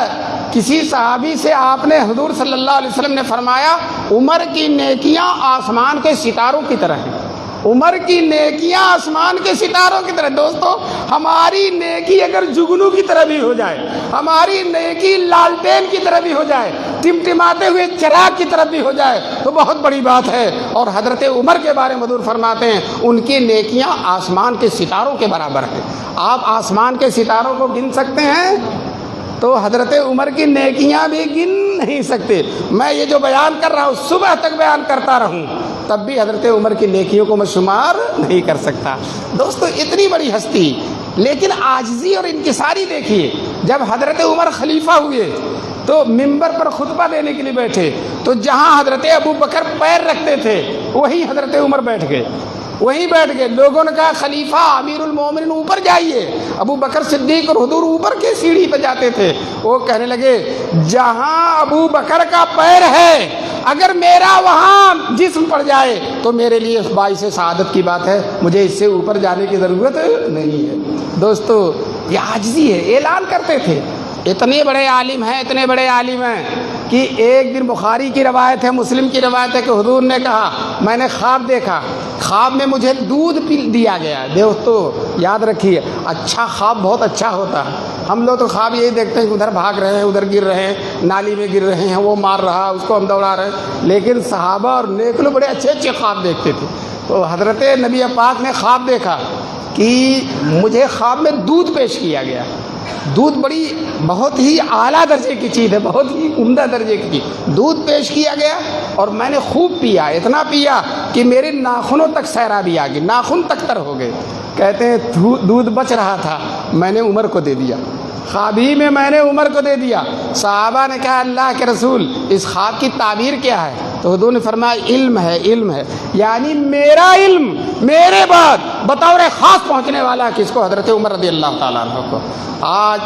کسی صحابی سے آپ نے، حضور صلی اللہ علیہ وسلم نے فرمایا عمر کی نیکیاں آسمان کے ستاروں کی طرح ہیں، عمر کی نیکیاں آسمان کے ستاروں کی طرح۔ دوستو ہماری نیکی اگر جگنو کی طرح بھی ہو جائے، ہماری نیکی لالٹین کی طرح بھی ہو جائے، ٹمٹماتے ہوئے چراغ کی طرف بھی ہو جائے تو بہت بڑی بات ہے۔ اور حضرت عمر کے بارے میں حضور فرماتے ہیں ان کی نیکیاں آسمان کے ستاروں کے برابر ہیں۔ آپ آسمان کے ستاروں کو گن سکتے ہیں؟ تو حضرت عمر کی نیکیاں بھی گن نہیں سکتے۔ میں یہ جو بیان کر رہا ہوں صبح تک بیان کرتا رہوں تب بھی حضرت عمر کی نیکیوں کو میں شمار نہیں کر سکتا۔ دوستو اتنی بڑی ہستی، لیکن عاجزی اور انکساری دیکھیے۔ جب حضرت عمر خلیفہ ہوئے تو منبر پر خطبہ دینے کے لیے بیٹھے تو جہاں حضرت ابو بکر پیر رکھتے تھے وہیں حضرت عمر بیٹھ گئے، وہیں بیٹھ گئے۔ لوگوں نے کہا خلیفہ امیر المومنین اوپر جائیے۔ ابو بکر صدیق اور حضور اوپر کے سیڑھی پہ جاتے تھے۔ وہ کہنے لگے جہاں ابو بکر کا پیر ہے اگر میرا وہاں جسم پڑ جائے تو میرے لیے باعث سعادت کی بات ہے، مجھے اس سے اوپر جانے کی ضرورت نہیں ہے۔ دوستو یہ عاجزی ہے، اعلان کرتے تھے۔ اتنے بڑے عالم ہیں، اتنے بڑے عالم ہیں کہ ایک دن بخاری کی روایت ہے، مسلم کی روایت ہے کہ حضور نے کہا میں نے خواب دیکھا، خواب میں مجھے دودھ پی دیا گیا۔ دوستو یاد رکھیے اچھا خواب بہت اچھا ہوتا ہے۔ ہم لوگ تو خواب یہی دیکھتے ہیں کہ ادھر بھاگ رہے ہیں، ادھر گر رہے ہیں، نالی میں گر رہے ہیں، وہ مار رہا، اس کو ہم دوڑا رہے ہیں، لیکن صحابہ اور نیک لوگ بڑے اچھے اچھے خواب دیکھتے تھے۔ تو حضرت نبی پاک نے خواب دیکھا کہ مجھے خواب میں دودھ پیش کیا گیا۔ دودھ بڑی بہت ہی اعلیٰ درجے کی چیز ہے، بہت ہی عمدہ درجے کی چیز۔ دودھ پیش کیا گیا اور میں نے خوب پیا، اتنا پیا کہ میرے ناخنوں تک سیرابی آ گئی، ناخن تک تر ہو گئے۔ کہتے ہیں دودھ بچ رہا تھا، میں نے عمر کو دے دیا۔ خواب ہی میں میں نے عمر کو دے دیا۔ صحابہ نے کہا اللہ کے رسول اس خواب کی تعبیر کیا ہے؟ تو حضور نے فرمایا علم ہے، علم ہے، یعنی میرا علم میرے بعد بطور خاص پہنچنے والا کس کو؟ حضرت عمر رضی اللہ تعالیٰ عنہ کو۔ آج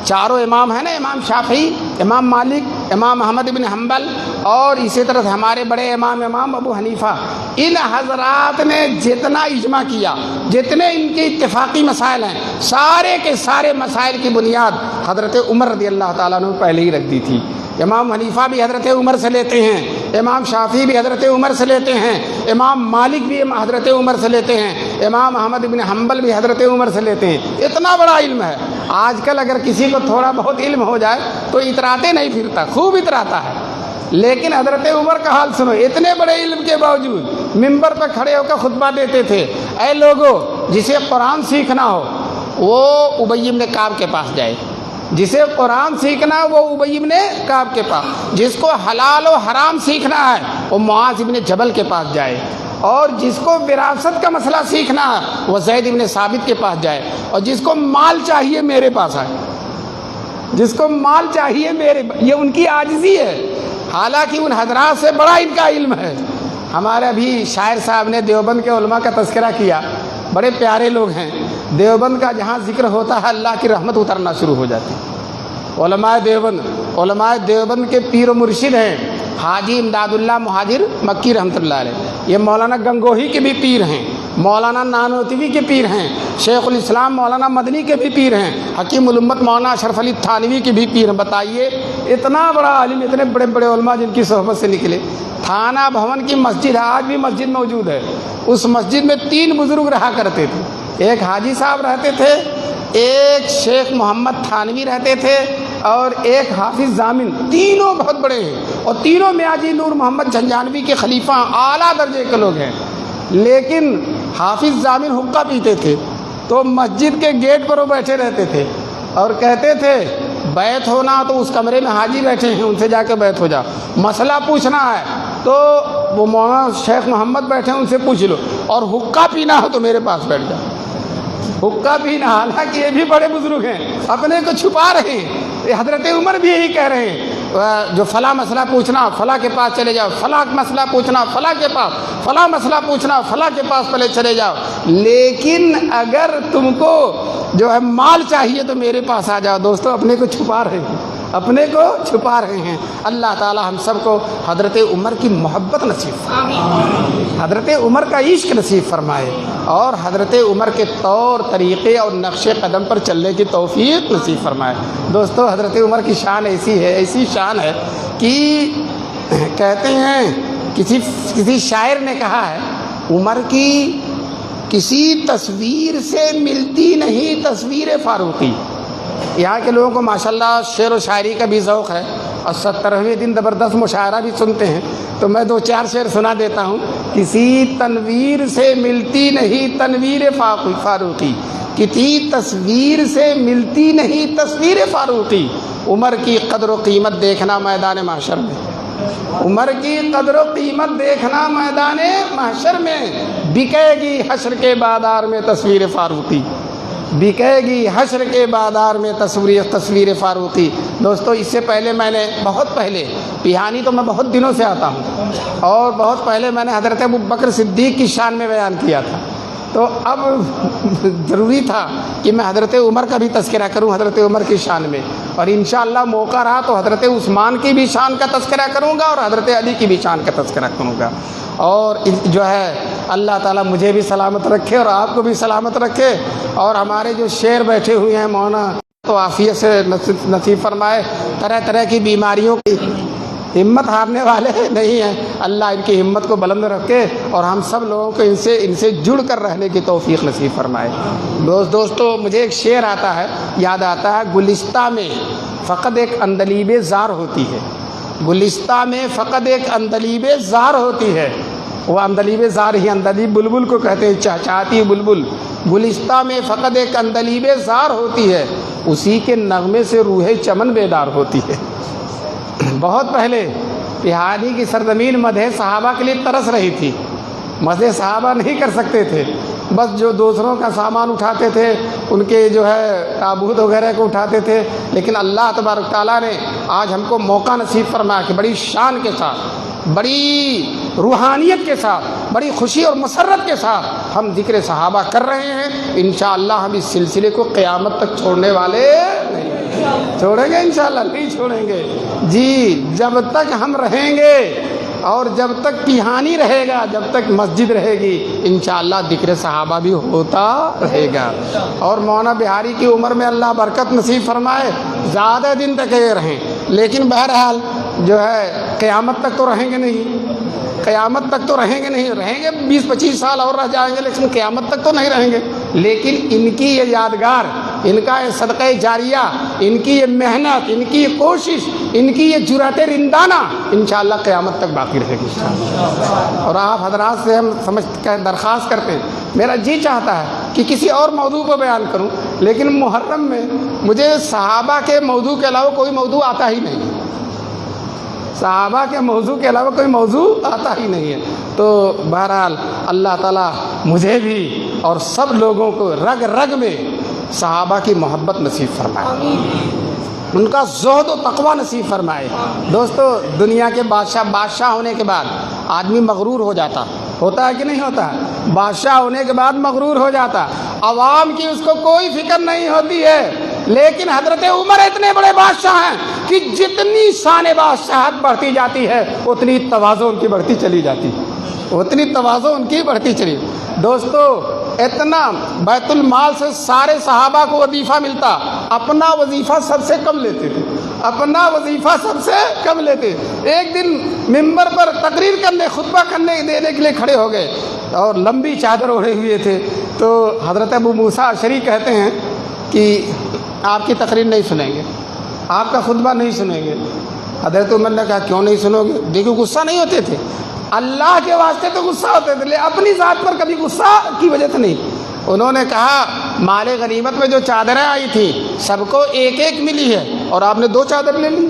چاروں امام ہیں نا، امام شافعی، امام مالک، امام احمد بن حنبل اور اسی طرح سے ہمارے بڑے امام ابو حنیفہ، ان حضرات نے جتنا اجماع کیا، جتنے ان کے اتفاقی مسائل ہیں، سارے کے سارے مسائل کی بنیاد حضرت عمر رضی اللہ تعالیٰ عنہ پہلے ہی رکھ دی تھی۔ امام حنیفہ بھی حضرت عمر سے لیتے ہیں، امام شافعی بھی حضرت عمر سے لیتے ہیں، امام مالک بھی حضرت عمر سے لیتے ہیں، امام احمد بن حنبل بھی حضرت عمر سے لیتے ہیں۔ اتنا بڑا علم ہے۔ آج کل اگر کسی کو تھوڑا بہت علم ہو جائے تو اتراتے نہیں پھرتا، خوب اتراتا ہے، لیکن حضرت عمر کا حال سنو، اتنے بڑے علم کے باوجود ممبر پر کھڑے ہو کر خطبہ دیتے تھے، اے لوگو جسے قرآن سیکھنا ہو وہ ابی بن کعب کے پاس جائے، جسے قرآن سیکھنا ہے وہ ابی بن کعب کے پاس، جس کو حلال و حرام سیکھنا ہے وہ معاذ بن جبل کے پاس جائے، اور جس کو وراثت کا مسئلہ سیکھنا ہے وہ زید بن ثابت کے پاس جائے، اور جس کو مال چاہیے میرے پاس آئے، جس کو مال چاہیے میرے، یہ ان کی عاجزی ہے، حالانکہ ان حضرات سے بڑا ان کا علم ہے۔ ہمارے ابھی شاعر صاحب نے دیوبند کے علماء کا تذکرہ کیا، بڑے پیارے لوگ ہیں۔ دیوبند کا جہاں ذکر ہوتا ہے اللہ کی رحمت اترنا شروع ہو جاتی ہے۔ علماء دیوبند کے پیر و مرشد ہیں حاجی امداد اللہ مہاجر مکی رحمۃ اللہ علیہ، یہ مولانا گنگوہی کے بھی پیر ہیں، مولانا نانوتوی کے پیر ہیں، شیخ الاسلام مولانا مدنی کے بھی پیر ہیں، حکیم الامت مولانا اشرف علی تھانوی کے بھی پیر ہیں۔ بتائیے اتنا بڑا عالم، اتنے بڑے بڑے علماء جن کی صحبت سے نکلے۔ تھانہ بھون کی مسجد آج بھی مسجد موجود ہے، اس مسجد میں 3 بزرگ رہا کرتے تھے، ایک حاجی صاحب رہتے تھے، ایک شیخ محمد تھانوی رہتے تھے، اور ایک حافظ ضامن، تینوں بہت بڑے ہیں، اور تینوں میاجی نور محمد جھنجھانوی کے خلیفہ اعلیٰ درجے کے لوگ ہیں۔ لیکن حافظ ضامن حقہ پیتے تھے تو مسجد کے گیٹ پر وہ بیٹھے رہتے تھے اور کہتے تھے بیت ہونا تو اس کمرے میں حاجی بیٹھے ہیں ان سے جا کے بیت ہو جا، مسئلہ پوچھنا ہے تو وہ مولانا شیخ محمد بیٹھے ہیں ان سے پوچھ لو، اور حقہ پینا ہو تو میرے پاس بیٹھ جا۔ حقہ پینا، حالانکہ یہ بھی بڑے بزرگ ہیں، اپنے کو چھپا رہے ہیں۔ حضرت عمر بھی یہی کہہ رہے ہیں، جو فلاں مسئلہ پوچھنا فلاں کے پاس چلے جاؤ، فلاں مسئلہ پوچھنا فلاں کے پاس، فلاں مسئلہ پوچھنا فلاں کے پاس پہلے چلے جاؤ، لیکن اگر تم کو جو ہے مال چاہیے تو میرے پاس آ جاؤ۔ دوستو اپنے کو چھپا رہے ہیں، اپنے کو چھپا رہے ہیں۔ اللہ تعالی ہم سب کو حضرت عمر کی محبت نصیب فرمائے، حضرت عمر کا عشق نصیب فرمائے، اور حضرت عمر کے طور طریقے اور نقش قدم پر چلنے کی توفیق نصیب فرمائے۔ دوستو حضرت عمر کی شان ایسی شان ہے کہ کہتے ہیں کسی شاعر نے کہا ہے عمر کی کسی تصویر سے ملتی نہیں تصویر فاروقی۔ یہاں کے لوگوں کو ماشاءاللہ شعر و شاعری کا بھی ذوق ہے، اور 70ویں دن زبردست مشاعرہ بھی سنتے ہیں، تو میں 2-4 شعر سنا دیتا ہوں۔ کسی تنویر سے ملتی نہیں تنویر فاروقی، کسی تصویر سے ملتی نہیں تصویر فاروقی، عمر کی قدر و قیمت دیکھنا میدان محشر میں، عمر کی قدر و قیمت دیکھنا میدان محشر میں، بکے گی حشر کے بازار میں تصویر فاروقی، بکے گی حشر کے بازار میں تصویر فاروقی۔ دوستو اس سے پہلے میں نے بہت پہلے پیہانی تو میں بہت دنوں سے آتا ہوں، اور بہت پہلے میں نے حضرت ابوبکر صدیق کی شان میں بیان کیا تھا، تو اب ضروری تھا کہ میں حضرت عمر کا بھی تذکرہ کروں، حضرت عمر کی شان میں، اور انشاءاللہ موقع رہا تو حضرت عثمان کی بھی شان کا تذکرہ کروں گا اور حضرت علی کی بھی شان کا تذکرہ کروں گا۔ اور جو ہے اللہ تعالیٰ مجھے بھی سلامت رکھے اور آپ کو بھی سلامت رکھے، اور ہمارے جو شیر بیٹھے ہوئے ہیں مولانا تو عافیت سے نصیب فرمائے، طرح طرح کی بیماریوں کی ہمت ہارنے والے نہیں ہیں، اللہ ان کی ہمت کو بلند رکھے، اور ہم سب لوگوں کو ان سے جڑ کر رہنے کی توفیق نصیب فرمائے۔ دوستو مجھے ایک شعر آتا ہے، یاد آتا ہے، گلستہ میں فقط ایک عندلیب زار ہوتی ہے، گلستہ میں فقط ایک عندلیب زار ہوتی ہے، وہ عندلیب زار ہی عندلیب بلبل کو کہتے ہیں، چہچہاتی بلبل، گلستہ میں فقط ایک عندلیب زار ہوتی ہے، اسی کے نغمے سے روح چمن بیدار ہوتی ہے۔ بہت پہلے پیہانی کی سرزمین مدح صحابہ کے لیے ترس رہی تھی، مدح صحابہ نہیں کر سکتے تھے، بس جو دوسروں کا سامان اٹھاتے تھے ان کے جو ہے تابوت وغیرہ کو اٹھاتے تھے، لیکن اللہ تبارک تعالیٰ نے آج ہم کو موقع نصیب فرمایا کہ بڑی شان کے ساتھ، بڑی روحانیت کے ساتھ، بڑی خوشی اور مسرت کے ساتھ ہم ذکر صحابہ کر رہے ہیں۔ انشاءاللہ ہم اس سلسلے کو قیامت تک چھوڑنے والے نہیں چھوڑیں گے، انشاءاللہ نہیں چھوڑیں گے جی، جب تک ہم رہیں گے اور جب تک پیہانی رہے گا، جب تک مسجد رہے گی، انشاءاللہ ذکر صحابہ بھی ہوتا رہے گا۔ اور مولانا بہاری کی عمر میں اللہ برکت نصیب فرمائے، زیادہ دن تک یہ رہیں، لیکن بہرحال جو ہے قیامت تک تو رہیں گے نہیں، قیامت تک تو رہیں گے نہیں، رہیں گے 20-25 سال اور رہ جائیں گے، لیکن قیامت تک تو نہیں رہیں گے۔ لیکن ان کی یہ یادگار، ان کا یہ صدقہ جاریہ، ان کی یہ محنت، ان کی یہ کوشش، ان کی یہ جرأت رندانہ انشاءاللہ قیامت تک باقی رہے گی انشاءاللہ۔ اور آپ حضرات سے ہم درخواست کرتے ہیں، میرا جی چاہتا ہے کہ کسی اور موضوع پر بیان کروں، لیکن محرم میں مجھے صحابہ کے موضوع کے علاوہ کوئی موضوع آتا ہی نہیں، صحابہ کے موضوع کے علاوہ کوئی موضوع آتا ہی نہیں ہے۔ تو بہرحال اللہ تعالیٰ مجھے بھی اور سب لوگوں کو رگ رگ میں صحابہ کی محبت نصیب فرمائے، ان کا زہد و تقوی نصیب فرمائے۔ دوستو، دنیا کے بادشاہ ہونے کے بعد آدمی مغرور ہو جاتا، ہوتا ہے کہ نہیں ہوتا ہے؟ بادشاہ ہونے کے بعد مغرور ہو جاتا، عوام کی اس کو کوئی فکر نہیں ہوتی ہے۔ لیکن حضرت عمر اتنے بڑے بادشاہ ہیں کہ جتنی شان بادشاہت بڑھتی جاتی ہے اتنی تواضع ان کی بڑھتی چلی جاتی، اتنی تواضع ان کی بڑھتی چلی۔ دوستو، اتنا بیت المال سے سارے صحابہ کو وظیفہ ملتا، اپنا وظیفہ سب سے کم لیتے تھے، اپنا وظیفہ سب سے کم لیتے۔ ایک دن ممبر پر تقریر کرنے، خطبہ کرنے دینے کے لیے کھڑے ہو گئے اور لمبی چادر اوڑھے ہوئے تھے، تو حضرت ابو موسیٰ اشعری کہتے ہیں کہ آپ کی تقریر نہیں سنیں گے، آپ کا خطبہ نہیں سنیں گے۔ حضرت عمر نے کہا کیوں نہیں سنو گے؟ دیکھو غصہ نہیں ہوتے تھے، اللہ کے واسطے تو غصہ ہوتے تھے، لیکن اپنی ذات پر کبھی غصہ کی وجہ سے نہیں۔ انہوں نے کہا مال غنیمت میں جو چادریں آئی تھیں سب کو ایک ایک ملی ہے اور آپ نے 2 چادر لے لی،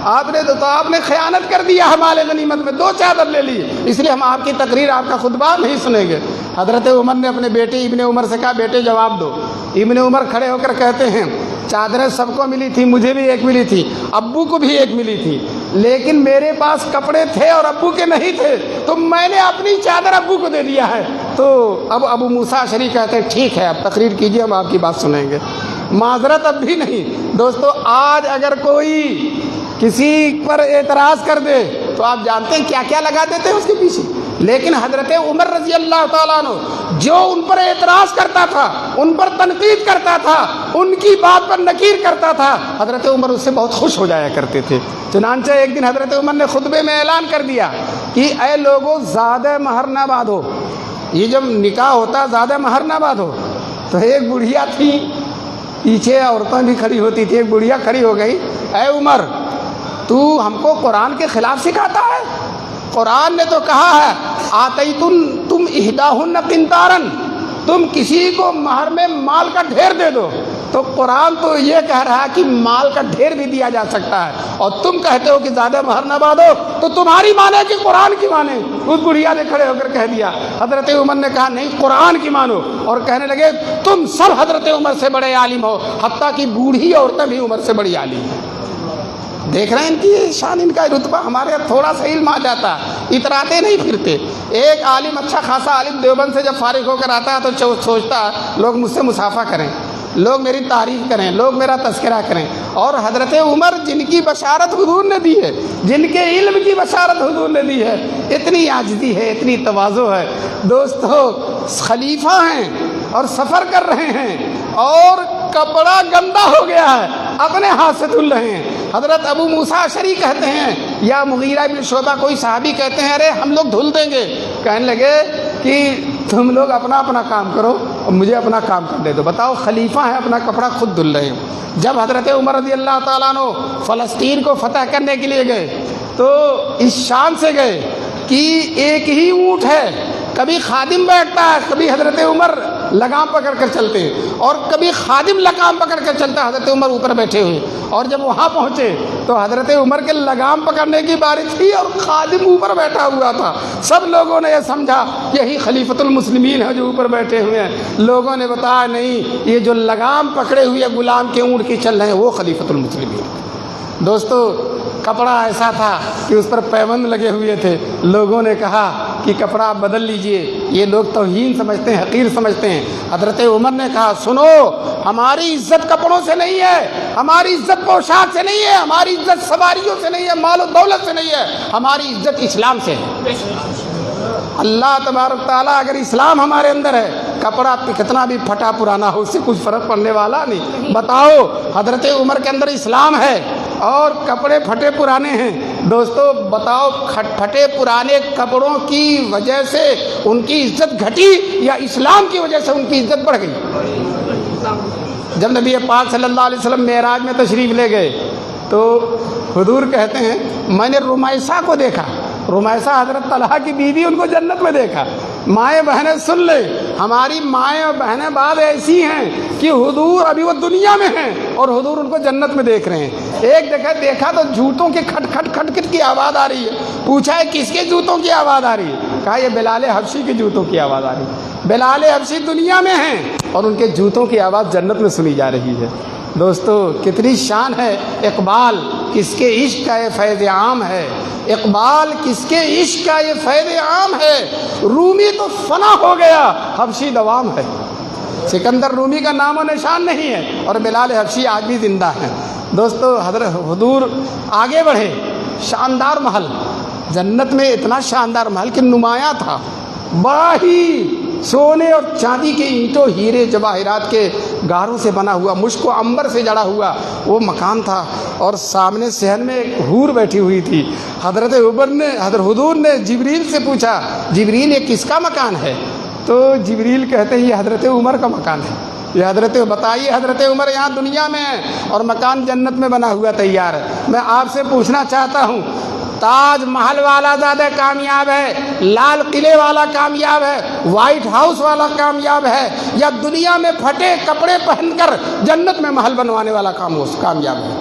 آپ نے خیانت کر دیا، مال غنیمت میں 2 چادر لے لی، اس لیے ہم آپ کی تقریر، آپ کا خطبہ نہیں سنیں گے۔ حضرت عمر نے اپنے بیٹے ابن عمر سے کہا بیٹے جواب دو۔ ابن عمر کھڑے ہو کر کہتے ہیں چادریں سب کو ملی تھی، مجھے بھی ایک ملی تھی، ابو کو بھی ایک ملی تھی، لیکن میرے پاس کپڑے تھے اور ابو کے نہیں تھے، تو میں نے اپنی چادر ابو کو دے دیا ہے۔ تو اب ابو موسیٰ اشعری کہتے ہیں ٹھیک ہے، اب تقریر کیجیے، ہم آپ کی بات سنیں گے، معذرت اب بھی نہیں۔ دوستو، آج اگر کوئی کسی پر اعتراض کر دے تو آپ جانتے ہیں کیا کیا لگا دیتے ہیں اس کے پیچھے، لیکن حضرت عمر رضی اللہ تعالیٰ عنہ جو ان پر اعتراض کرتا تھا، ان پر تنقید کرتا تھا، ان کی بات پر نکیر کرتا تھا، حضرت عمر اس سے بہت خوش ہو جایا کرتے تھے۔ چنانچہ ایک دن حضرت عمر نے خطبے میں اعلان کر دیا کہ اے لوگوں، زیادہ مہر نہ باندھو، یہ جب نکاح ہوتا زیادہ مہر نہ باندھو۔ تو ایک بڑھیا تھی، پیچھے عورتیں بھی کھڑی ہوتی تھی، ایک بڑھیا کھڑی ہو گئی، اے عمر، تو ہم کو قرآن کے خلاف سکھاتا ہے؟ قرآن نے تو کہا ہے تم احداہن قنطارن، تم کسی کو مہر میں مال کا ڈھیر دے دو، تو قرآن تو یہ کہہ رہا ہے کہ مال کا ڈھیر بھی دیا جا سکتا ہے، اور تم کہتے ہو کہ زیادہ مہر نہ باندھو، تو تمہاری مانے کہ قرآن کی مانے؟ اس بڑھیا نے کھڑے ہو کر کہہ دیا۔ حضرت عمر نے کہا نہیں، قرآن کی مانو، اور کہنے لگے تم سب حضرت عمر سے بڑے عالم ہو، حتیٰ کہ بوڑھی عورتیں بھی عمر سے بڑی عالم ہیں۔ دیکھ رہے ہیں ان کی شان، ان کا رتبہ، ہمارے یہاں تھوڑا سا علم آ جاتا ہے، اتراتے نہیں پھرتے۔ ایک عالم، اچھا خاصا عالم دیوبند سے جب فارغ ہو کر آتا ہے تو سوچتا ہے لوگ مجھ سے مصافحہ کریں، لوگ میری تعریف کریں، لوگ میرا تذکرہ کریں، اور حضرت عمر جن کی بشارت حضور نے دی ہے، جن کے علم کی بشارت حضور نے دی ہے، اتنی عاجزی ہے، اتنی تواضع ہے۔ دوستو، خلیفہ ہیں اور سفر کر رہے ہیں اور کپڑا گندا ہو گیا ہے، اپنے ہاتھ سے دھل رہے ہیں۔ حضرت ابو موسیٰ اشعری کہتے ہیں یا مغیرہ بن شعبہ کوئی صحابی کہتے ہیں ارے ہم لوگ دھل دیں گے، کہنے لگے کہ تم لوگ اپنا اپنا کام کرو اور مجھے اپنا کام کرنے دو۔ بتاؤ، خلیفہ ہیں، اپنا کپڑا خود دھل رہے ہیں۔ جب حضرت عمر رضی اللہ تعالیٰ عنہ فلسطین کو فتح کرنے کے لیے گئے تو اس شان سے گئے کہ ایک ہی اونٹ ہے، کبھی خادم بیٹھتا ہے، کبھی حضرت عمر لگام پکڑ کر چلتے ہیں، اور کبھی خادم لگام پکڑ کر چلتا ہے، حضرت عمر اوپر بیٹھے ہوئے، اور جب وہاں پہنچے تو حضرت عمر کے لگام پکڑنے کی باری تھی اور خادم اوپر بیٹھا ہوا تھا۔ سب لوگوں نے یہ سمجھا یہی خلیفۃ المسلمین ہے جو اوپر بیٹھے ہوئے ہیں۔ لوگوں نے بتایا نہیں، یہ جو لگام پکڑے ہوئے غلام کے اونٹ کی چل رہے ہیں وہ خلیفۃ المسلمین۔ دوستو کپڑا ایسا تھا کہ اس پر پیبند لگے ہوئے تھے۔ لوگوں نے کہا کہ کپڑا آپ بدل لیجئے، یہ لوگ توہین سمجھتے ہیں، حقیر سمجھتے ہیں۔ حضرت عمر نے کہا سنو، ہماری عزت کپڑوں سے نہیں ہے، ہماری عزت پوشاک سے نہیں ہے، ہماری عزت سواریوں سے نہیں ہے، مال و دولت سے نہیں ہے، ہماری عزت اسلام سے ہے۔ اللہ تبارک تعالیٰ اگر اسلام ہمارے اندر ہے، کپڑا کتنا بھی پھٹا پرانا ہو اس سے کچھ فرق پڑنے والا نہیں۔ بتاؤ حضرت عمر کے اندر اسلام ہے اور کپڑے پھٹے پرانے ہیں۔ دوستو بتاؤ پھٹے پرانے کپڑوں کی وجہ سے ان کی عزت گھٹی یا اسلام کی وجہ سے ان کی عزت بڑھ گئی؟ جب نبی پاک صلی اللہ علیہ وسلم معراج میں تشریف لے گئے تو حضور کہتے ہیں میں نے رمیسہ کو دیکھا۔ رمیسہ حضرت طلحہ کی بیوی، ان کو جنت میں دیکھا۔ مائیں بہنیں سن لیں، ہماری مائیں اور بہنیں بعد ایسی ہیں کہ حضور ابھی وہ دنیا میں ہیں اور حضور ان کو جنت میں دیکھ رہے ہیں۔ ایک جگہ دیکھا تو جوتوں کی کھٹ کھٹ کھٹ کھٹ کی آواز آ رہی ہے۔ پوچھا ہے کس کے جوتوں کی آواز آ رہی ہے؟ کہا یہ بلال حبشی کے جوتوں کی آواز آ رہی ہے۔ بلال حبشی دنیا میں ہیں اور ان کے جوتوں کی آواز جنت میں سنی جا رہی ہے۔ دوستو کتنی شان ہے اقبال، کس کے عشق کا یہ فیض عام ہے، اقبال کس کے عشق کا یہ فیض عام ہے۔ رومی تو فنا ہو گیا، حبشی دوام ہے۔ سکندر رومی کا نام و نشان نہیں ہے اور بلال حبشی آج بھی زندہ ہیں۔ دوستو حضرت حضور آگے بڑھے، شاندار محل، جنت میں اتنا شاندار محل کہ نمایاں تھا، بڑا ہی سونے اور چاندی کے اینٹوں، ہیرے جواہرات کے گاروں سے بنا ہوا، مشک و عنبر سے جڑا ہوا وہ مکان تھا، اور سامنے صحن میں ایک حور بیٹھی ہوئی تھی۔ حضرت حضور نے جبریل سے پوچھا جبریل یہ کس کا مکان ہے؟ تو جبریل کہتے ہیں یہ حضرت عمر کا مکان ہے۔ یہ بتائیے حضرت عمر یہاں دنیا میں ہے اور مکان جنت میں بنا ہوا تیار ہے۔ میں آپ سے پوچھنا چاہتا ہوں تاج محل والا زیادہ کامیاب ہے، لال قلعے والا کامیاب ہے، وائٹ ہاؤس والا کامیاب ہے، یا دنیا میں پھٹے کپڑے پہن کر جنت میں محل بنوانے والا کامیاب ہے؟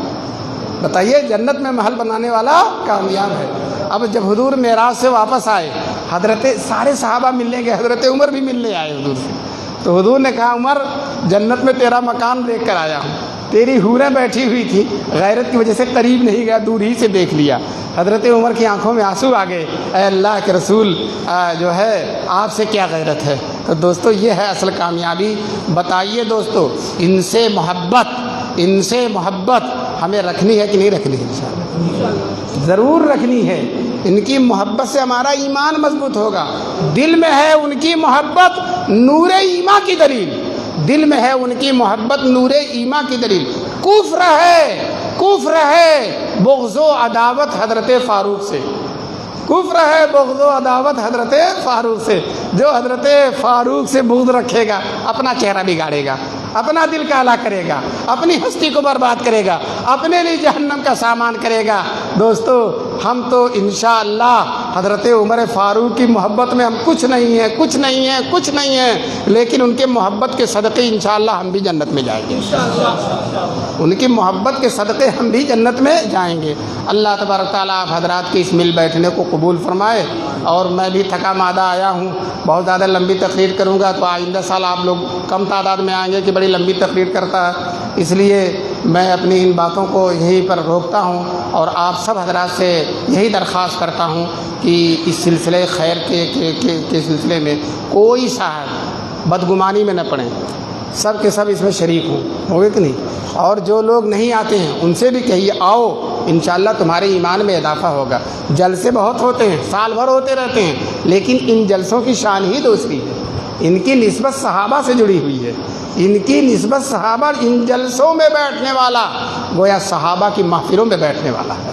بتائیے، جنت میں محل بنانے والا کامیاب ہے۔ اب جب حضور معراج سے واپس آئے، حضرت سارے صحابہ ملنے گئے، حضرت عمر بھی ملنے آئے حضور سے، تو حضور نے کہا عمر جنت میں تیرا مکان دیکھ کر آیا ہوں، تیری حوریں بیٹھی ہوئی تھی، غیرت کی وجہ سے قریب نہیں گیا، دور ہی سے دیکھ لیا۔ حضرت عمر کی آنکھوں میں آنسو آ گئے، اے اللہ کے رسول جو ہے آپ سے کیا غیرت ہے۔ تو دوستو یہ ہے اصل کامیابی۔ بتائیے دوستو ان سے محبت ہمیں رکھنی ہے کہ نہیں رکھنی ہے؟ انشاءاللہ ضرور رکھنی ہے۔ ان کی محبت سے ہمارا ایمان مضبوط ہوگا۔ دل میں ہے ان کی محبت نور ایمان کی دلیل، دل میں ہے ان کی محبت نور ایمان کی دلیل۔ کفر ہے بغض و عداوت حضرت فاروق سے، کفر ہے بغض و عداوت حضرت فاروق سے۔ جو حضرت فاروق سے بغض رکھے گا اپنا چہرہ بگاڑے گا، اپنا دل کالا کرے گا، اپنی ہستی کو برباد کرے گا، اپنے لیے جہنم کا سامان کرے گا۔ دوستو ہم تو انشاءاللہ حضرت عمر فاروق کی محبت میں ہم کچھ نہیں ہیں، لیکن ان کے محبت کے صدقے انشاءاللہ ہم بھی جنت میں جائیں گے، ان کی محبت کے صدقے ہم بھی جنت میں جائیں گے۔ اللہ تبارک تعالیٰ آپ حضرات کے اس مل بیٹھنے کو قبول فرمائے، اور میں بھی تھکا مادہ آیا ہوں، بہت زیادہ لمبی تقریر کروں گا تو آئندہ سال آپ لوگ کم تعداد میں آئیں گے کہ بڑی لمبی تقریر کرتا ہے، اس لیے میں اپنی ان باتوں کو یہیں پر روکتا ہوں، اور آپ سب حضرات سے یہی درخواست کرتا ہوں کہ اس سلسلے خیر کے سلسلے میں کوئی صاحب بدگمانی میں نہ پڑیں، سب کے سب اس میں شریک ہوں گے کہ نہیں؟ اور جو لوگ نہیں آتے ہیں ان سے بھی کہیے آؤ، انشاءاللہ تمہارے ایمان میں اضافہ ہوگا۔ جلسے بہت ہوتے ہیں، سال بھر ہوتے رہتے ہیں، لیکن ان جلسوں کی شان ہی دوسری ہے، ان کی نسبت صحابہ سے جڑی ہوئی ہے، ان کی نسبت صحابہ، ان جلسوں میں بیٹھنے والا گویا صحابہ کی محفلوں میں بیٹھنے والا ہے،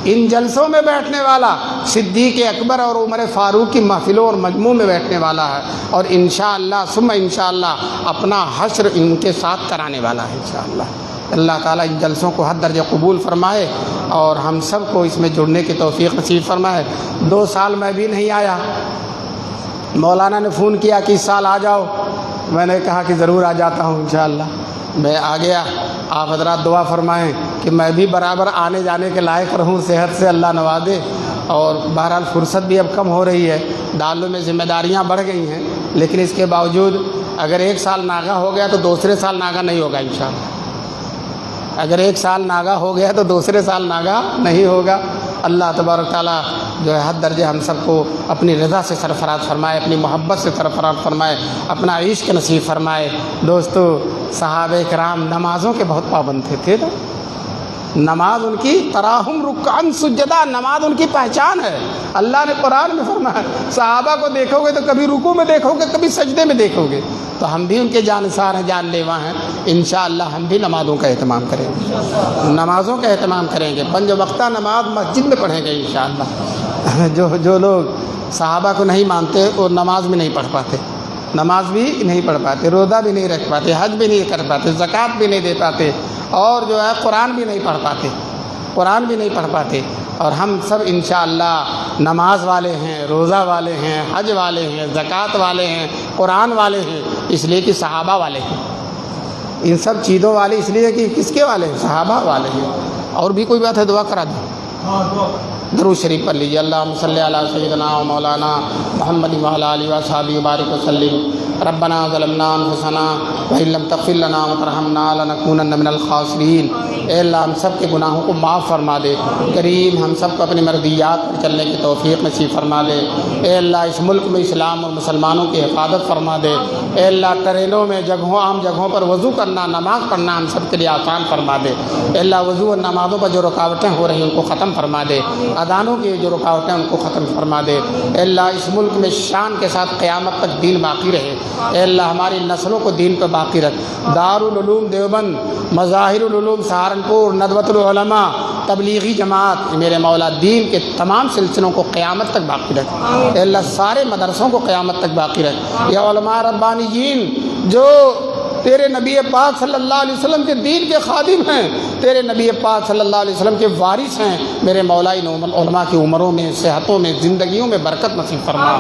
ان جلسوں میں بیٹھنے والا صدیق اکبر اور عمر فاروق کی محفلوں اور مجموع میں بیٹھنے والا ہے، اور انشاءاللہ ثم انشاءاللہ اپنا حشر ان کے ساتھ کرانے والا ہے انشاءاللہ۔ اللہ تعالیٰ ان جلسوں کو حد درجہ قبول فرمائے اور ہم سب کو اس میں جڑنے کی توفیق نصیب فرمائے۔ 2 سال میں بھی نہیں آیا، مولانا نے فون کیا کہ اس سال آ جاؤ، میں نے کہا کہ ضرور آ جاتا ہوں انشاءاللہ۔ میں آ گیا، آپ حضرات دعا فرمائیں کہ میں بھی برابر آنے جانے کے لائق رہوں، صحت سے اللہ نوازے۔ اور بہرحال فرصت بھی اب کم ہو رہی ہے، ڈالوں میں ذمہ داریاں بڑھ گئی ہیں، لیکن اس کے باوجود اگر 1 سال ناگا ہو گیا تو دوسرے سال ناگا نہیں ہوگا انشاءاللہ۔ اگر 1 سال ناگا ہو گیا تو دوسرے سال ناگا نہیں ہوگا۔ اللہ تبارک تعالیٰ جو ہے حد درجے ہم سب کو اپنی رضا سے سرفراز فرمائے، اپنی محبت سے سرفراز فرمائے، اپنا عشق نصیب فرمائے۔ دوستو، صحابہ کرام نمازوں کے بہت پابند تھے نا، نماز ان کی تراہم رکعن سجدہ، نماز ان کی پہچان ہے۔ اللہ نے قرآن میں فرمایا صحابہ کو دیکھو گے تو کبھی رکوع میں دیکھو گے، کبھی سجدے میں دیکھو گے، تو ہم بھی ان کے جانثار ہیں، جان لیوا ہیں۔ انشاءاللہ ہم بھی نمازوں کا اہتمام کریں گے، نمازوں کا اہتمام کریں گے، 5 وقتہ نماز مسجد میں پڑھیں گے انشاءاللہ۔ جو لوگ صحابہ کو نہیں مانتے وہ نماز بھی نہیں پڑھ پاتے، نماز بھی نہیں پڑھ پاتے، روزہ بھی نہیں رکھ پاتے، حج بھی نہیں کر پاتے، زکوٰۃ بھی نہیں دے پاتے، اور جو ہے قرآن بھی نہیں پڑھ پاتے، قرآن بھی نہیں پڑھ پاتے۔ اور ہم سب انشاءاللہ نماز والے ہیں، روزہ والے ہیں، حج والے ہیں، زکوٰۃ والے ہیں، قرآن والے ہیں، اس لیے کہ صحابہ والے ہیں۔ ان سب چیزوں والے اس لیے کہ کس کے والے ہیں؟ صحابہ والے ہیں۔ اور بھی کوئی بات ہے؟ دعا کرا دیں، درود شریف پڑھ لیجیے۔ اللہم صلی علی سیدنا و مولانا محمد وعلی آلہ وصحبہ وبارک وسلم۔ ربنا ظلمنا انفسنا وان لم تغفر لنا وترحمنا لنکونن من الخاسرین۔ اے اللہ ہم سب کے گناہوں کو معاف فرما دے، کریم ہم سب کو اپنی مرضیات پر چلنے کی توفیق نصیب فرما دے۔ اے اللہ اس ملک میں اسلام اور مسلمانوں کی حفاظت فرما دے۔ اے اللہ ٹرینوں میں عام جگہوں پر وضو کرنا، نماز پڑھنا ہم سب کے لیے آسان فرما دے۔ اے اللہ وضو اور نمازوں پر جو رکاوٹیں ہو رہی ہیں ان کو ختم فرما دے، اذانوں کی جو رکاوٹیں ان کو ختم فرما دے۔ اے اللہ اس ملک میں شان کے ساتھ قیامت تک دین باقی رہے۔ اے اللہ ہماری نسلوں کو دین پہ باقی رکھ۔ دارالعلوم دیوبند، مظاہر العلوم سہارنپور، ندوۃ العلماء، تبلیغی جماعت، میرے مولا دین کے تمام سلسلوں کو قیامت تک باقی رکھ۔ اے اللہ سارے مدرسوں کو قیامت تک باقی رکھ۔ یا علماء ربانیین جو تیرے نبی پاک صلی اللہ علیہ وسلم کے دین کے خادم ہیں، تیرے نبی پاک صلی اللہ علیہ وسلم کے وارث ہیں، میرے مولا ان علماء کی عمروں میں، صحتوں میں، زندگیوں میں برکت نصیب فرما،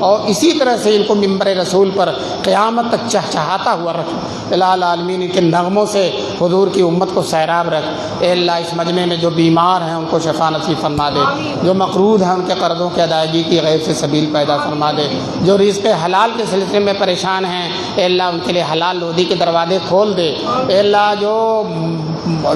اور اسی طرح سے ان کو منبر رسول پر قیامت تک چہچہاتا ہوا رکھ۔ الہ العالمین ان کے نغموں سے حضور کی امت کو سیراب رکھ۔ اے اللہ اس مجمع میں جو بیمار ہیں ان کو شفا نصیب فرما دے، جو مقروض ہیں ان کے قرضوں کی ادائیگی کی غیب سے سبیل پیدا فرما دے، جو رزق حلال کے سلسلے میں پریشان ہیں اے اللہ ان کے لیے حلال روزی کے دروازے کھول دے۔ اے اللہ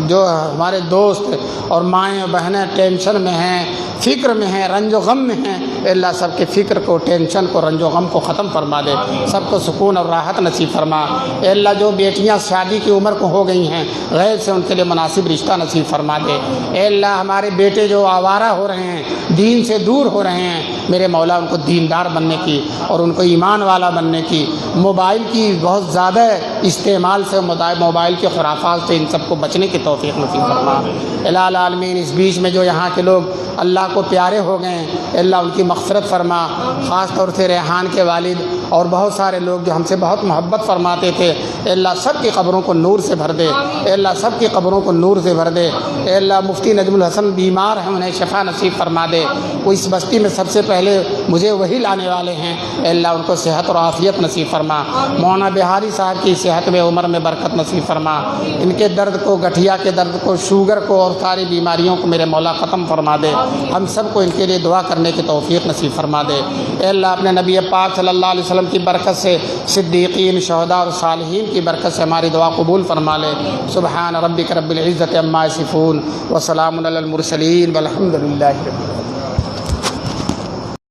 جو ہمارے دوست اور مائیں بہنیں ٹینشن میں ہیں، فکر میں ہیں، رنج و غم میں ہیں، اے اللہ سب کے فکر کو، ٹینشن کو، رنج و غم کو ختم فرما دے، سب کو سکون اور راحت نصیب فرما۔ اے اللہ جو بیٹیاں شادی کی عمر کو ہو گئی ہیں غیب سے ان کے لیے مناسب رشتہ نصیب فرما دے۔ اے اللہ ہمارے بیٹے جو آوارہ ہو رہے ہیں، دین سے دور ہو رہے ہیں، میرے مولا ان کو دیندار بننے کی اور ان کو ایمان والا بننے کی، موبائل کی بہت زیادہ استعمال سے، موبائل کے خرافات سے ان سب کو بچنے کی توفیق نصیب فرما۔ الہ العالمین اس بیچ میں جو یہاں کے لوگ اللہ کو پیارے ہو گئے ہیں اے اللہ ان کی مغفرت فرما، خاص طور سے ریحان کے والد اور بہت سارے لوگ جو ہم سے بہت محبت فرماتے تھے، اے اللہ سب کی قبروں کو نور سے بھر دے، اے اللہ سب کی قبروں کو نور سے بھر دے۔ اے اللہ مفتی نجم الحسن بیمار ہیں، انہیں شفا نصیب فرما دے، وہ اس بستی میں سب سے پہلے مجھے وہی لانے والے ہیں، اے اللہ ان کو صحت اور عافیت نصیب فرما۔ مولانا بہاری صاحب کی صحت میں، عمر میں برکت نصیب فرما، ان کے درد کو، گٹھیا کے درد کو، شوگر کو اور ساری بیماریوں کو میرے مولا ختم فرما دے، ہم سب کو ان کے لیے دعا کرنے کی توفیق نصیب فرما دے۔ اے اللہ اپنے نبی پاک صلی اللہ علیہ وسلم کی برکت سے، صدیقین، شہداء اور صالحین کی برکت سے ہماری دعا قبول فرما لے۔ سبحان ربک رب العزت عما یصفون وسلام علی المرسلین والحمد للہ رب العالمین۔